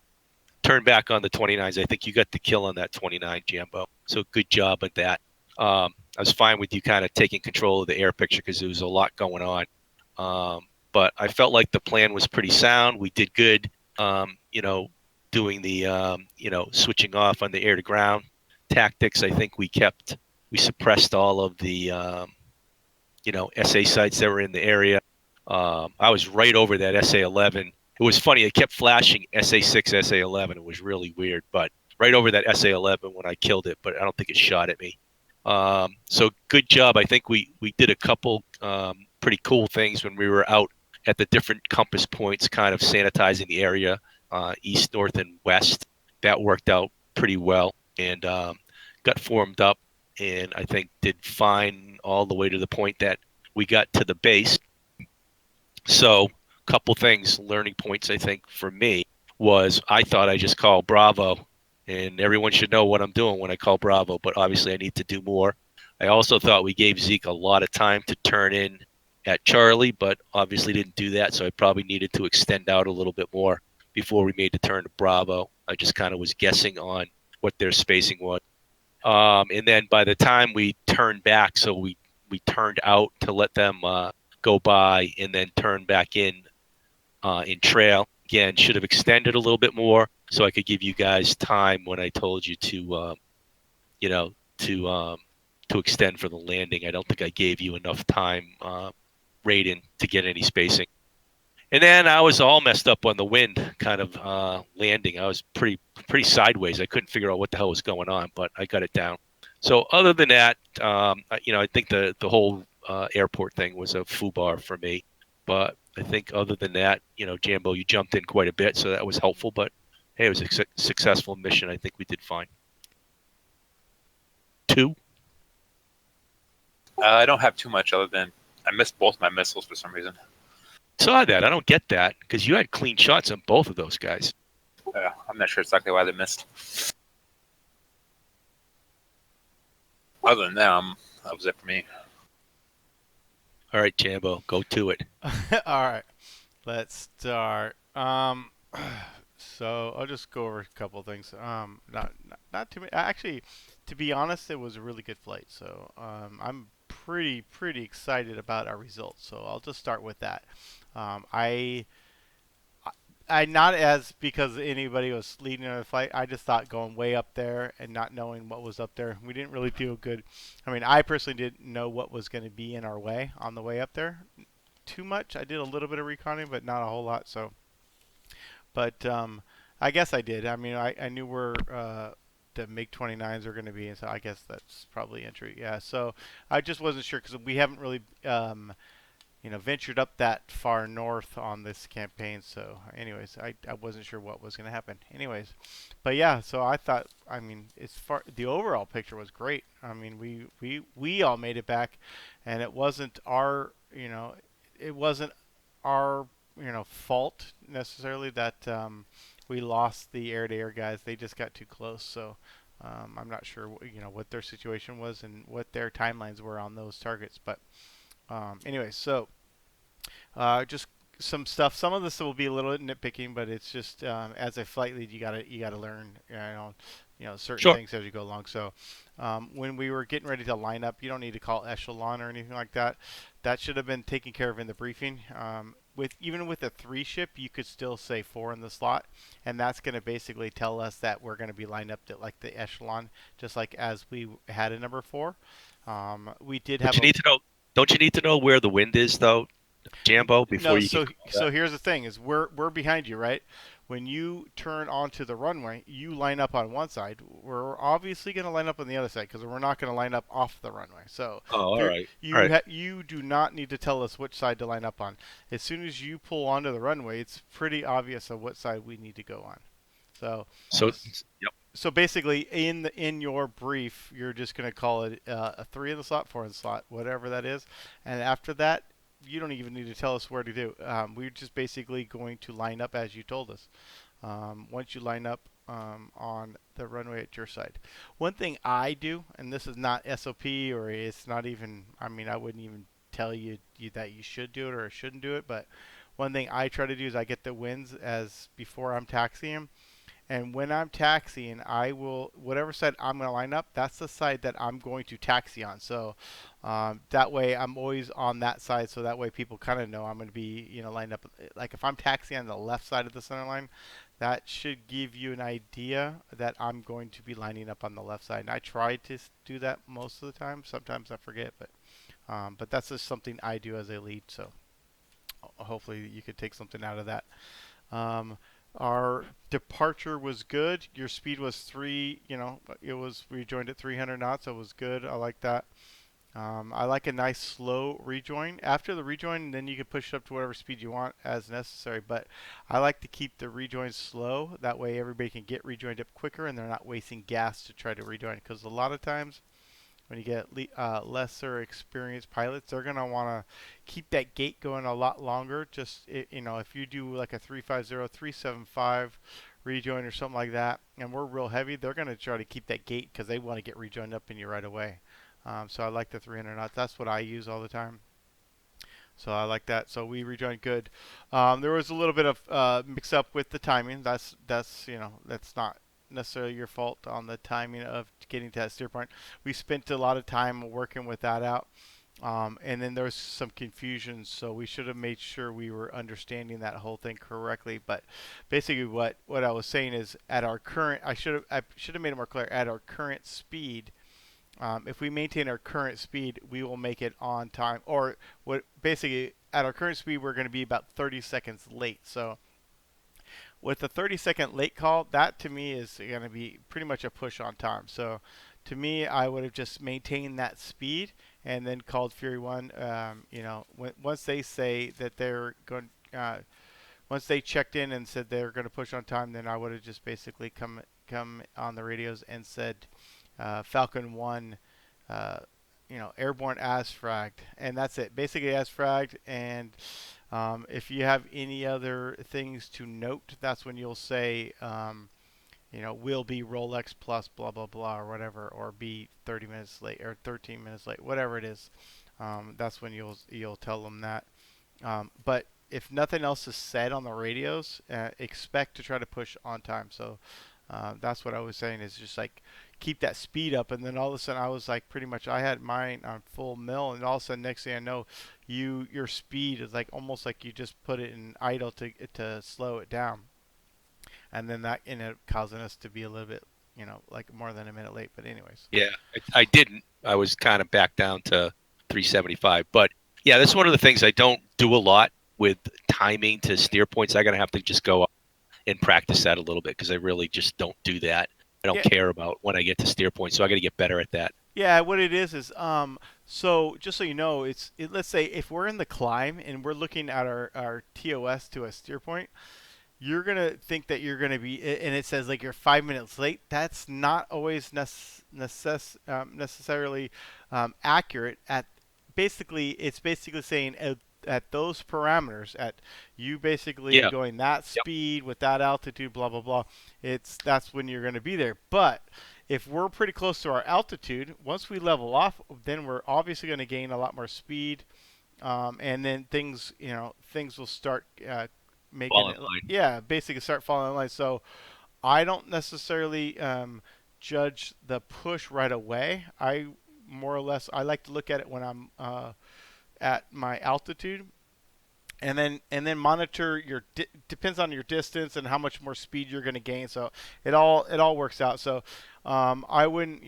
turn back on the 29s. I think you got the kill on that 29, Jambo. So good job at that. I was fine with you kind of taking control of the air picture because there was a lot going on. But I felt like the plan was pretty sound. We did good, doing the, switching off on the air to ground tactics. I think we suppressed all of the, SA sites that were in the area. I was right over that SA-11. It was funny. It kept flashing SA-6, SA-11. It was really weird, but right over that SA-11 when I killed it, but I don't think it shot at me. So good job. I think we did a couple pretty cool things when we were out at the different compass points, kind of sanitizing the area, east, north, and west. That worked out pretty well, and got formed up, and I think did fine all the way to the point that we got to the base. So a couple things, learning points, I think, for me was I thought I just called Bravo, and everyone should know what I'm doing when I call Bravo, but obviously I need to do more. I also thought we gave Zeke a lot of time to turn in at Charlie, but obviously didn't do that, so I probably needed to extend out a little bit more before we made the turn to Bravo. I just kind of was guessing on what their spacing was. And then by the time we turned back, so we turned out to let them go by and then turn back in trail. Again, should have extended a little bit more so I could give you guys time when I told you to, to extend for the landing. I don't think I gave you enough time, Raiden, to get any spacing. And then I was all messed up on the wind, kind of landing. I was pretty sideways. I couldn't figure out what the hell was going on, but I got it down. So other than that, I think the whole airport thing was a foobar for me. But I think other than that, Jambo, you jumped in quite a bit, so that was helpful. But hey, it was a successful mission. I think we did fine. 2? I don't have too much other than I missed both my missiles for some reason. Saw that. I don't get that because you had clean shots on both of those guys. I'm not sure exactly why they missed. Other than that, that was it for me. All right, Jambo, go to it. All right, let's start. So I'll just go over a couple of things. Not too many. Actually, to be honest, it was a really good flight. So I'm pretty excited about our results. So I'll just start with that. I not as because anybody was leading in the fight. I just thought going way up there and not knowing what was up there, we didn't really do good. I mean, I personally didn't know what was going to be in our way on the way up there too much. I did a little bit of reconning, but not a whole lot. So, but I guess I did. I mean, I knew where the MiG-29s are going to be, and so I guess that's probably entry. Yeah. So I just wasn't sure because we haven't really ventured up that far north on this campaign. So anyways, I wasn't sure what was going to happen. Anyways, but yeah, so I thought, I mean, the overall picture was great. I mean, we all made it back, and it wasn't our, it wasn't our, fault necessarily that we lost the air-to-air guys. They just got too close. So I'm not sure, what their situation was and what their timelines were on those targets. But anyway, so just some stuff. Some of this will be a little nitpicking, but it's just as a flight lead, you gotta learn, certain things as you go along. So when we were getting ready to line up, you don't need to call echelon or anything like that. That should have been taken care of in the briefing. Even with a 3 ship, you could still say 4 in the slot, and that's going to basically tell us that we're going to be lined up to like the echelon, just like as we had a number 4. We did have. But you need to know. Don't you need to know where the wind is, though, Jambo, before you can call that? So here's the thing: is we're behind you, right? When you turn onto the runway, you line up on one side. We're obviously going to line up on the other side because we're not going to line up off the runway. So all right. You do not need to tell us which side to line up on. As soon as you pull onto the runway, it's pretty obvious of what side we need to go on. Yep. So basically, in your brief, you're just going to call it a 3 in the slot, 4 in the slot, whatever that is, and after that, you don't even need to tell us where to do. We're just basically going to line up as you told us. Once you line up on the runway at your side. One thing I do, and this is not SOP or it's not even, I mean, I wouldn't even tell you that you should do it or shouldn't do it, but one thing I try to do is I get the winds as before I'm taxiing. And when I'm taxiing, I will, whatever side I'm going to line up, that's the side that I'm going to taxi on. So that way I'm always on that side. So that way people kind of know I'm going to be, lined up. Like if I'm taxiing on the left side of the center line, that should give you an idea that I'm going to be lining up on the left side. And I try to do that most of the time. Sometimes I forget, but that's just something I do as a lead. So hopefully you could take something out of that. Our departure was good. Your speed was 3, we joined at 300 knots. So it was good. I like that. I like a nice slow rejoin. After the rejoin, then you can push it up to whatever speed you want as necessary. But I like to keep the rejoin slow. That way everybody can get rejoined up quicker and they're not wasting gas to try to rejoin. Because a lot of times when you get lesser experienced pilots, they're going to want to keep that gate going a lot longer. Just, if you do like a 350, 375 rejoin or something like that, and we're real heavy, they're going to try to keep that gate because they want to get rejoined up in you right away. So I like the 300 knots. That's what I use all the time. So I like that. So we rejoined good. There was a little bit of mix up with the timing. That's not necessarily your fault on the timing of getting to that steer point. We spent a lot of time working with that out. And then there was some confusion, so we should have made sure we were understanding that whole thing correctly. But basically what I was saying is at our current, I should have made it more clear, at our current speed, if we maintain our current speed, we will make it on time. Or basically at our current speed, we're going to be about 30 seconds late. So with the 30-second late call, that to me is going to be pretty much a push on time. So to me, I would have just maintained that speed and then called Fury 1. Once they say that they're going, once they checked in and said they're going to push on time, then I would have just basically come on the radios and said Falcon 1, airborne as fragged, and that's it. Basically as fragged, and if you have any other things to note, that's when you'll say, will be Rolex plus blah blah blah or whatever, or be 30 minutes late or 13 minutes late, whatever it is. That's when you'll tell them that. But if nothing else is said on the radios, expect to try to push on time. So That's what I was saying, is just like keep that speed up. And then all of a sudden I was like, pretty much I had mine on full mill, and all of a sudden next thing I know, your speed is like almost like you just put it in idle to slow it down. And then that ended up causing us to be a little bit, like more than a minute late. But anyways. Yeah, I didn't. I was kind of back down to 375. But yeah, that's one of the things I don't do a lot with timing to steer points. I'm going to have to just go up and practice that a little bit, because I really just don't do that. I don't care about when I get to steer points, so I got to get better at that. Yeah, what it is so just so you know, let's say if we're in the climb and we're looking at our TOS to a steer point, you're gonna think that you're gonna be, and it says like you're 5 minutes late. That's not always necessarily accurate. It's basically saying at those parameters, at you basically going that speed with that altitude, blah blah blah. That's when you're gonna be there. But if we're pretty close to our altitude, once we level off, then we're obviously going to gain a lot more speed, and then things will start making it, basically start falling in line. So I don't necessarily judge the push right away. I like to look at it when I'm at my altitude, and then monitor depends on your distance and how much more speed you're going to gain. So it all works out. So I wouldn't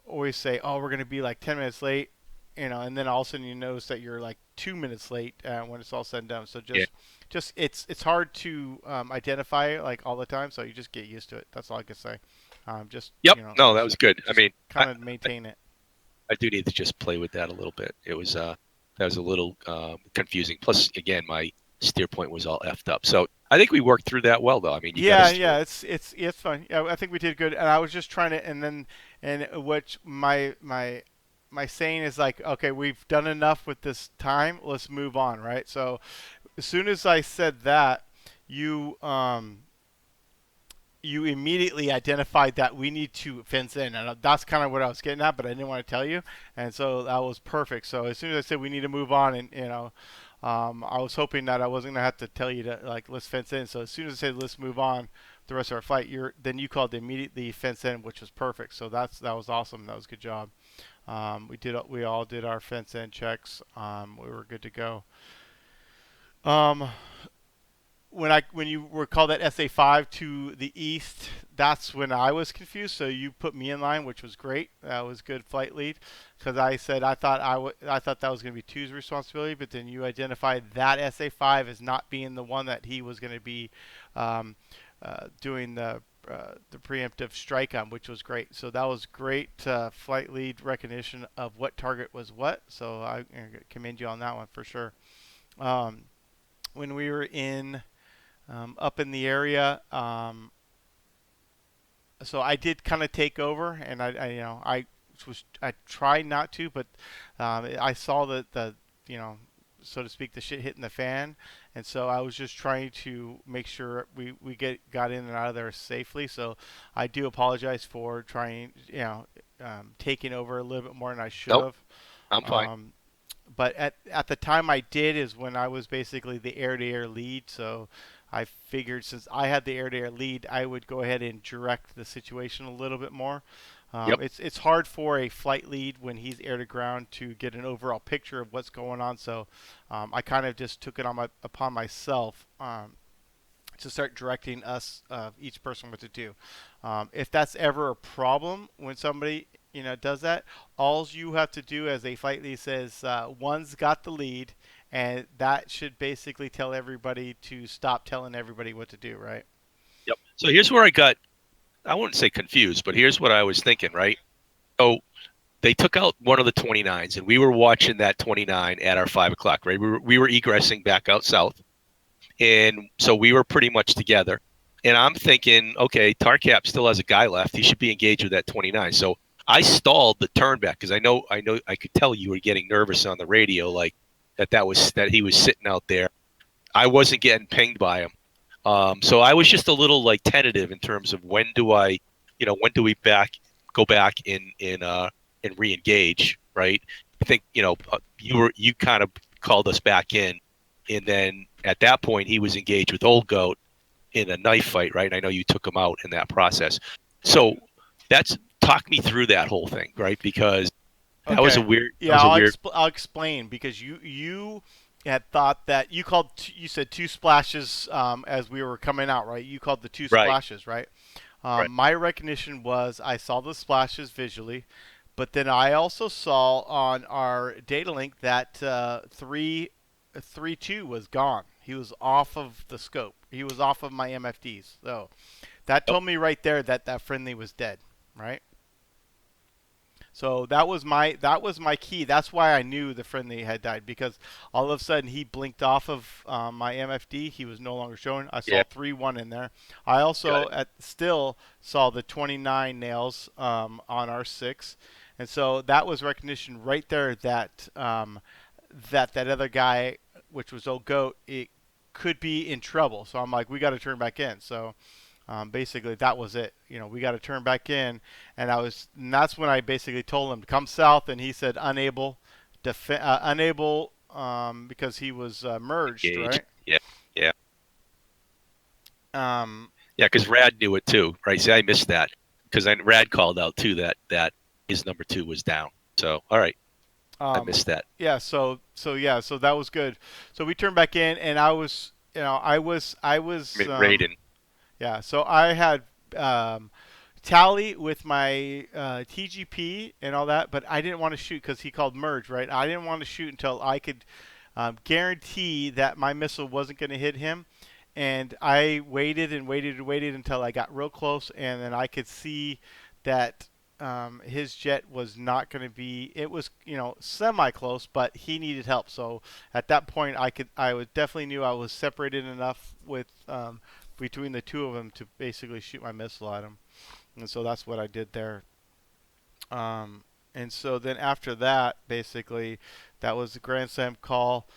always say, oh, we're going to be like 10 minutes late, and then all of a sudden you notice that you're like 2 minutes late when it's all said and done. So just it's hard to identify like all the time. So you just get used to it. That's all I can say. No, that was good. I mean, kind of maintain it. I do need to just play with that a little bit. It was that was a little confusing. Plus, again, my steer point was all effed up. So I think we worked through that well, though. I mean, it's fun. Yeah, I think we did good. And I was just trying to, and what my saying is like, okay, we've done enough with this time. Let's move on, right? So as soon as I said that, you immediately identified that we need to fence in, and that's kind of what I was getting at, but I didn't want to tell you, and so that was perfect. So as soon as I said we need to move on, and I was hoping that I wasn't gonna have to tell you to like let's fence in. So as soon as I said let's move on the rest of our flight, then you called immediately fence in, which was perfect. So that was awesome. That was a good job. We all did our fence in checks. We were good to go. When you were called that SA5 to the east, that's when I was confused. So you put me in line, which was great. That was good flight lead, because I said I thought that was going to be 2's responsibility, but then you identified that SA5 as not being the one that he was going to be doing the preemptive strike on, which was great. So that was great flight lead recognition of what target was what. So I commend you on that one for sure. When we were up in the area, so I did kind of take over, and I tried not to, but I saw the so to speak, the shit hitting the fan, and so I was just trying to make sure we got in and out of there safely. So I do apologize for trying taking over a little bit more than I should have. I'm fine. But at the time I did is when I was basically the air-to-air lead, so I figured since I had the air-to-air lead, I would go ahead and direct the situation a little bit more. It's hard for a flight lead when he's air-to-ground to get an overall picture of what's going on, so I kind of just took it upon myself to start directing us, each person, what to do. If that's ever a problem when somebody does that, all you have to do as a flight lead says, one's got the lead, and that should basically tell everybody to stop telling everybody what to do, right? Yep. So here's where I wouldn't say confused, but here's what I was thinking, right? So they took out one of the 29s, and we were watching that 29 at our 5 o'clock, right? We were egressing back out south, and so we were pretty much together. And I'm thinking, okay, TARCAP still has a guy left. He should be engaged with that 29. So I stalled the turn back because I know I could tell you were getting nervous on the radio, like that he was sitting out there. I wasn't getting pinged by him, so I was just a little like tentative in terms of when do we go back and re-engage, right? I think you kind of called us back in, and then at that point he was engaged with Old Goat, in a knife fight, right? I know you took him out in that process. So talk me through that whole thing, right? Because that was a weird. Yeah, I'll explain because you had thought that you said two splashes as we were coming out, right? You called the two Right. splashes, right? Right. My recognition was I saw the splashes visually, but then I also saw on our data link that 3-2 was gone. He was off of the scope. He was off of my MFDs. So that told me right there that that friendly was dead, right? So that was my key. That's why I knew the friendly had died, because all of a sudden he blinked off of my MFD. He was no longer showing. I saw 3-1 in there. I also still saw the 29 nails on R6, and so that was recognition right there that that other guy, which was Old Goat, it could be in trouble. So I'm like, we got to turn back in. So basically, that was it. You know, we got to turn back in, and that's when I basically told him to come south, and he said unable, unable because he was merged, Engage. right? Yeah, yeah. Yeah, because Rad knew it too, right? See, I missed that because Rad called out too that his number 2 was down. So all right, I missed that. Yeah, so that was good. So we turned back in, and I was Raiden. Yeah, so I had tally with my TGP and all that, but I didn't want to shoot because he called merge, right? I didn't want to shoot until I could guarantee that my missile wasn't going to hit him. And I waited and waited and waited until I got real close, and then I could see that his jet was not going to be. It was, semi-close, but he needed help. So at that point, I definitely knew I was separated enough with between the two of them to basically shoot my missile at him, and so that's what I did there. And so then after that, basically, that was the Grand Slam call.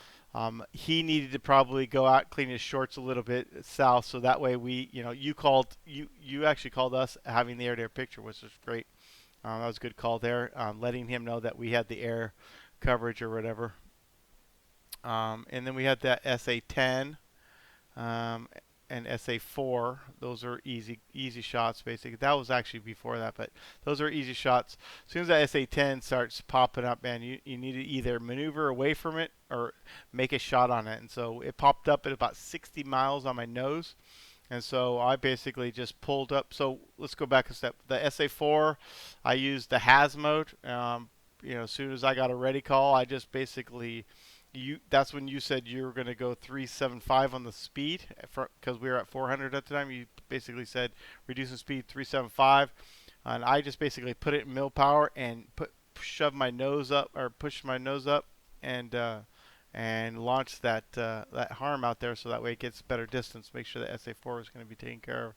He needed to probably go out, clean his shorts a little bit south, so that way you actually called us having the air-to-air picture, which was great. That was a good call there, letting him know that we had the air coverage or whatever. And then we had that SA-10 and SA-4. Those are easy shots, basically. That was actually before that, but those are easy shots. As soon as that SA-10 starts popping up, man, you need to either maneuver away from it or make a shot on it. And so it popped up at about 60 miles on my nose. And so I basically just pulled up. So let's go back a step. The SA-4, I used the HAZ mode. As soon as I got a ready call, I just basically... that's when you said you were going to go 375 on the speed, because we were at 400 at the time. You basically said reducing speed 375, and I just basically put it in mill power and push my nose up, and launch that harm out there, so that way it gets better distance. Make sure that SA-4 is going to be taken care of.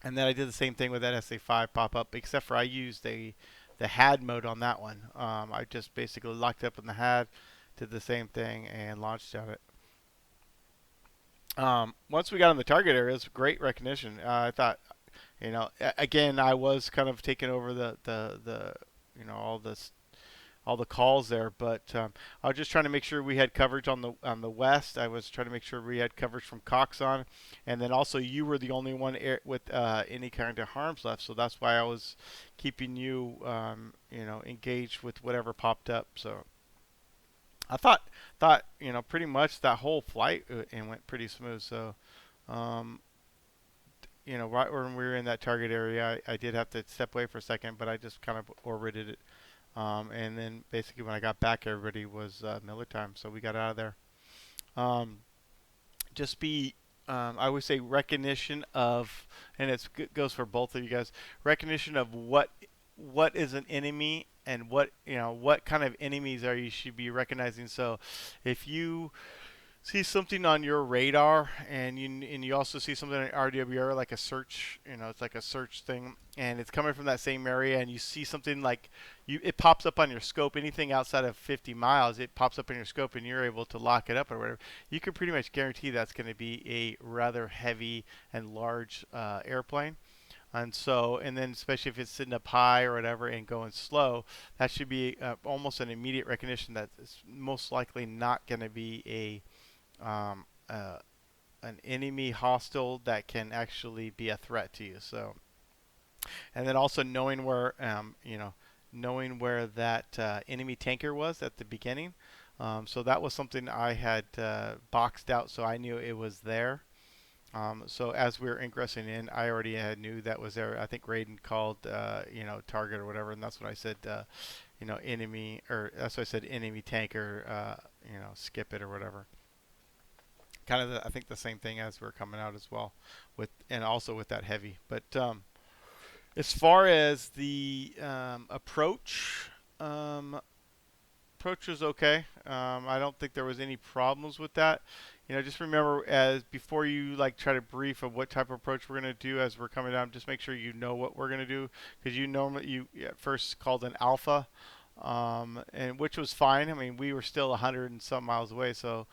And then I did the same thing with that SA-5 pop up, except for I used the HAD mode on that one. I just basically locked up in the HAD, did the same thing, and launched at it. Once we got in the target area, it was great recognition. I thought, again, I was kind of taking over the all the calls there, but I was just trying to make sure we had coverage on the west. I was trying to make sure we had coverage from Coxon, and then also you were the only one with any kind of harms left, so that's why I was keeping you engaged with whatever popped up. So I thought pretty much that whole flight and went pretty smooth. So right when we were in that target area, I did have to step away for a second, but I just kind of orbited it. And then basically when I got back, everybody was Miller time, so we got out of there. I would say recognition of, and it goes for both of you guys, recognition of what is an enemy and what kind of enemies you should be recognizing. So if you see something on your radar and you also see something on RWR, like a search, it's like a search thing, and it's coming from that same area, and you see something like it pops up on your scope, anything outside of 50 miles, it pops up in your scope, and you're able to lock it up or whatever, you can pretty much guarantee that's going to be a rather heavy and large airplane. And then especially if it's sitting up high or whatever and going slow, that should be almost an immediate recognition that it's most likely not going to be a an enemy hostile that can actually be a threat to you. So, and then also knowing where knowing where that enemy tanker was at the beginning. So that was something I had boxed out, so I knew it was there. So as we were ingressing in, I already knew that was there. I think Raiden called, target or whatever, and that's when I said, enemy, or that's what I said, enemy tanker, skip it or whatever. Kind of, I think the same thing as we're coming out as well, and also with that heavy. But as far as the approach, approach was okay. I don't think there was any problems with that. Just remember, as before you try to brief of what type of approach we're going to do as we're coming down, just make sure you know what we're going to do, because you at first called an alpha, and which was fine. I mean, we were still 100 and some miles away, so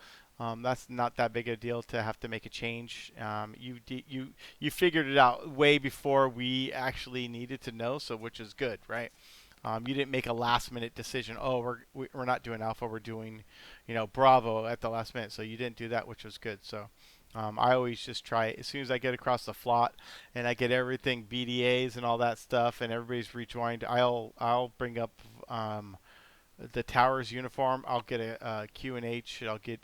that's not that big a deal to have to make a change. You figured it out way before we actually needed to know, so which is good, right? You didn't make a last-minute decision. Oh, we're not doing alpha. We're doing, Bravo at the last minute. So you didn't do that, which was good. So I always just try, as soon as I get across the flot and I get everything BDAs and all that stuff, and everybody's rejoined, I'll bring up the tower's uniform. I'll get a QNH. I'll get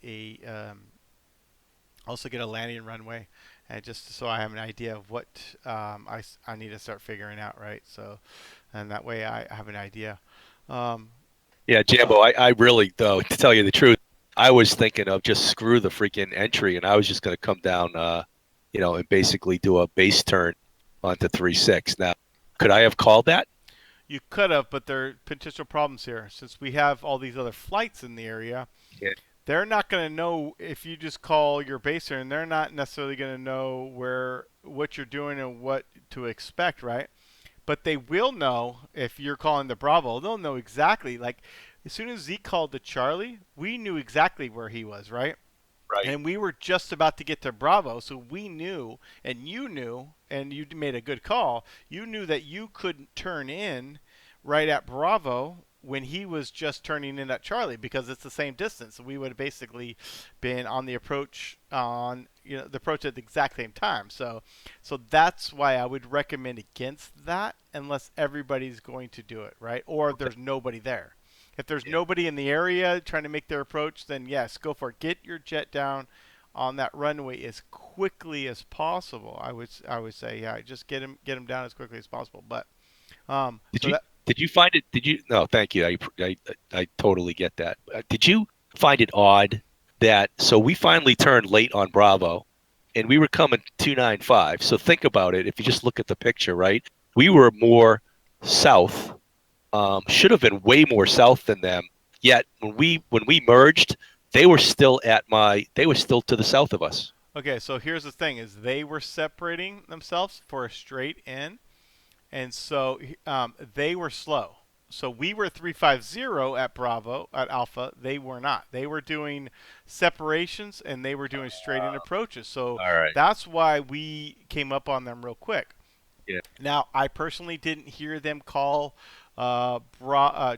also get a landing runway, and just so I have an idea of what I need to start figuring out, right? So, and that way I have an idea. Yeah, Jambo, I really, though, to tell you the truth, I was thinking of just screw the freaking entry, and I was just going to come down, and basically do a base turn onto 3-6. Now, could I have called that? You could have, but there are potential problems here. Since we have all these other flights in the area, they're not going to know if you just call your base turn. They're not necessarily going to know what you're doing and what to expect, right? But they will know if you're calling the Bravo. They'll know exactly. Like, as soon as Zeke called the Charlie, we knew exactly where he was, right? Right. And we were just about to get to Bravo, so we knew, and you knew, and you made a good call. You knew that you couldn't turn in right at Bravo when he was just turning in at Charlie, because it's the same distance. So we would have basically been on the approach the approach at the exact same time. So that's why I would recommend against that, unless everybody's going to do it, right? Or if there's nobody there. If there's nobody in the area trying to make their approach, then yes, go for it. Get your jet down on that runway as quickly as possible. I would say, yeah, just get him down as quickly as possible. But did you find it? No, thank you. I totally get that. Did you find it odd that, so we finally turned late on Bravo, and we were coming 295. So think about it. If you just look at the picture, right? We were more south. Should have been way more south than them. Yet when we merged, they were still to the south of us. Okay, so here's the thing: is they were separating themselves for a straight in. And so they were slow. So we were 350 at Bravo, at Alpha. They were not. They were doing separations, and they were doing straight in approaches. So that's why we came up on them real quick. Yeah. Now, I personally didn't hear them call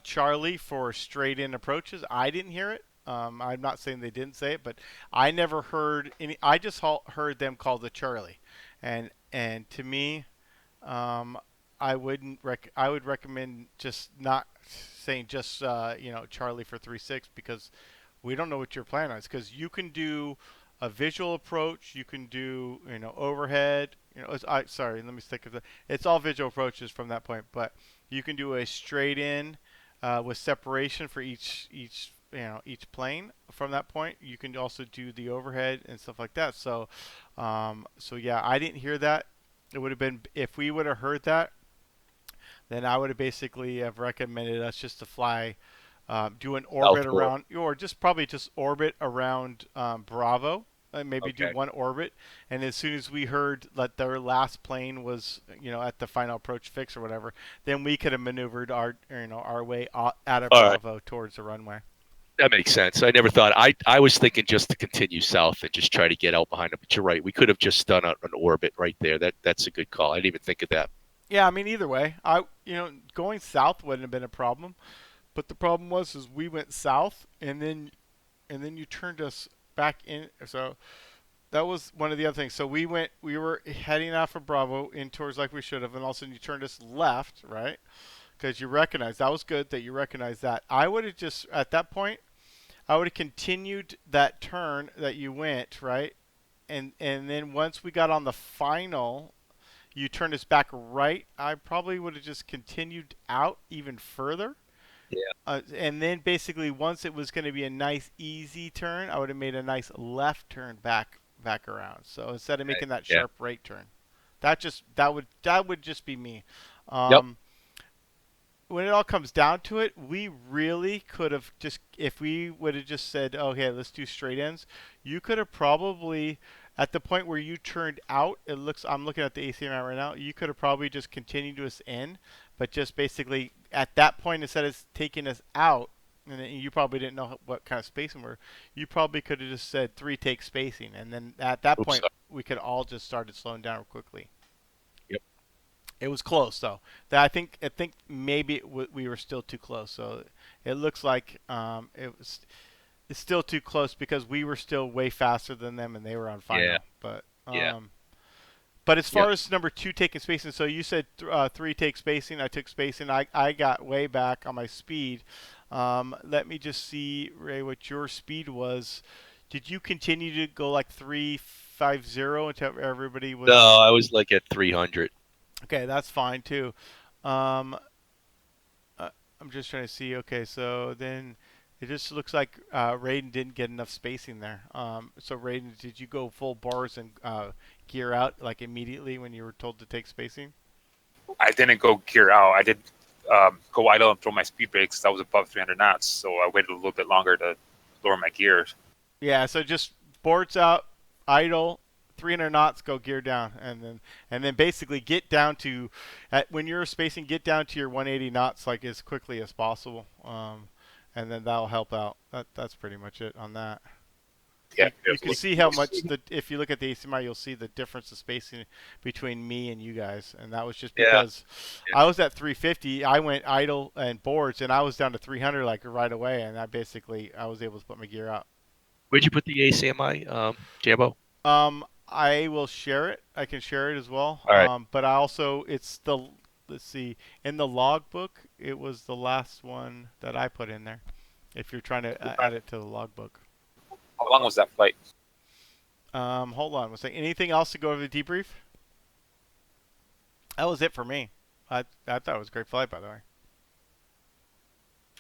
Charlie for straight in approaches. I didn't hear it. I'm not saying they didn't say it, but I never heard any. I just heard them call the Charlie. And to me, I would recommend just not saying just Charlie for 3-6, because we don't know what your plan is. Because you can do a visual approach, you can do overhead. Sorry, let me think of that. It's all visual approaches from that point, but you can do a straight in with separation for each plane from that point. You can also do the overhead and stuff like that. So yeah, I didn't hear that. It would have been, if we would have heard that, then I would have basically have recommended us just to fly, do an orbit around, or probably just orbit around Bravo, and maybe do one orbit. And as soon as we heard that their last plane was, at the final approach fix or whatever, then we could have maneuvered our way out of Bravo towards the runway. That makes sense. I never thought. I was thinking just to continue south and just try to get out behind them. But you're right. We could have just done an orbit right there. That's a good call. I didn't even think of that. Yeah, I mean, either way, going south wouldn't have been a problem, but the problem is we went south, and then you turned us back in. So that was one of the other things. So we were heading off of Bravo in towards like we should have, and all of a sudden you turned us left, right? Because you recognized that was good that you recognized that. I would have just at that point, I would have continued that turn that you went, right? And then once we got on the final, you turned us back right. I probably would have just continued out even further. Yeah. And then basically once it was going to be a nice easy turn, I would have made a nice left turn back around. So instead of making that Yeah. sharp right turn, that would just be me. Yep. When it all comes down to it, we really could have just, if we would have just said, okay, let's do straight ends, you could have probably, at the point where you turned out, I'm looking at the ACMI right now, you could have probably just continued to us in, but just basically at that point, instead of taking us out, and you probably didn't know what kind of spacing we're, you probably could have just said 3 take spacing, and then at that point, we could all just started slowing down quickly. It was close though. I think maybe we were still too close. So it looks like it's still too close because we were still way faster than them and they were on final. Yeah. But Yeah. but as far as number 2 taking spacing, so you said 3 take spacing. I took spacing. I got way back on my speed. Let me just see, Ray, what your speed was. Did you continue to go like 350 until everybody was? No, I was like at 300. Okay, that's fine too. I'm just trying to see. Okay, so then it just looks like Raiden didn't get enough spacing there. So Raiden, did you go full bars and gear out like immediately when you were told to take spacing? I didn't go gear out. I did go idle and throw my speed brakes. That was above 300 knots, so I waited a little bit longer to lower my gears. Yeah, so just boards out, idle, 300 knots, go gear down, and then basically get down to, when you're spacing, get down to your 180 knots like as quickly as possible, and then that'll help out. That's pretty much it on that. Yeah, you can see how much if you look at the ACMI, you'll see the difference of spacing between me and you guys, and that was just because I was at 350. I went idle and boards, and I was down to 300 like right away, and I was able to put my gear out. Where'd you put the ACMI, Jambo? I will share it. I can share it as well. All right. But I also, let's see, in the logbook, it was the last one that I put in there. If you're trying to add it to the logbook. How long was that flight? Hold on. Was there anything else to go over the debrief? That was it for me. I thought it was a great flight, by the way.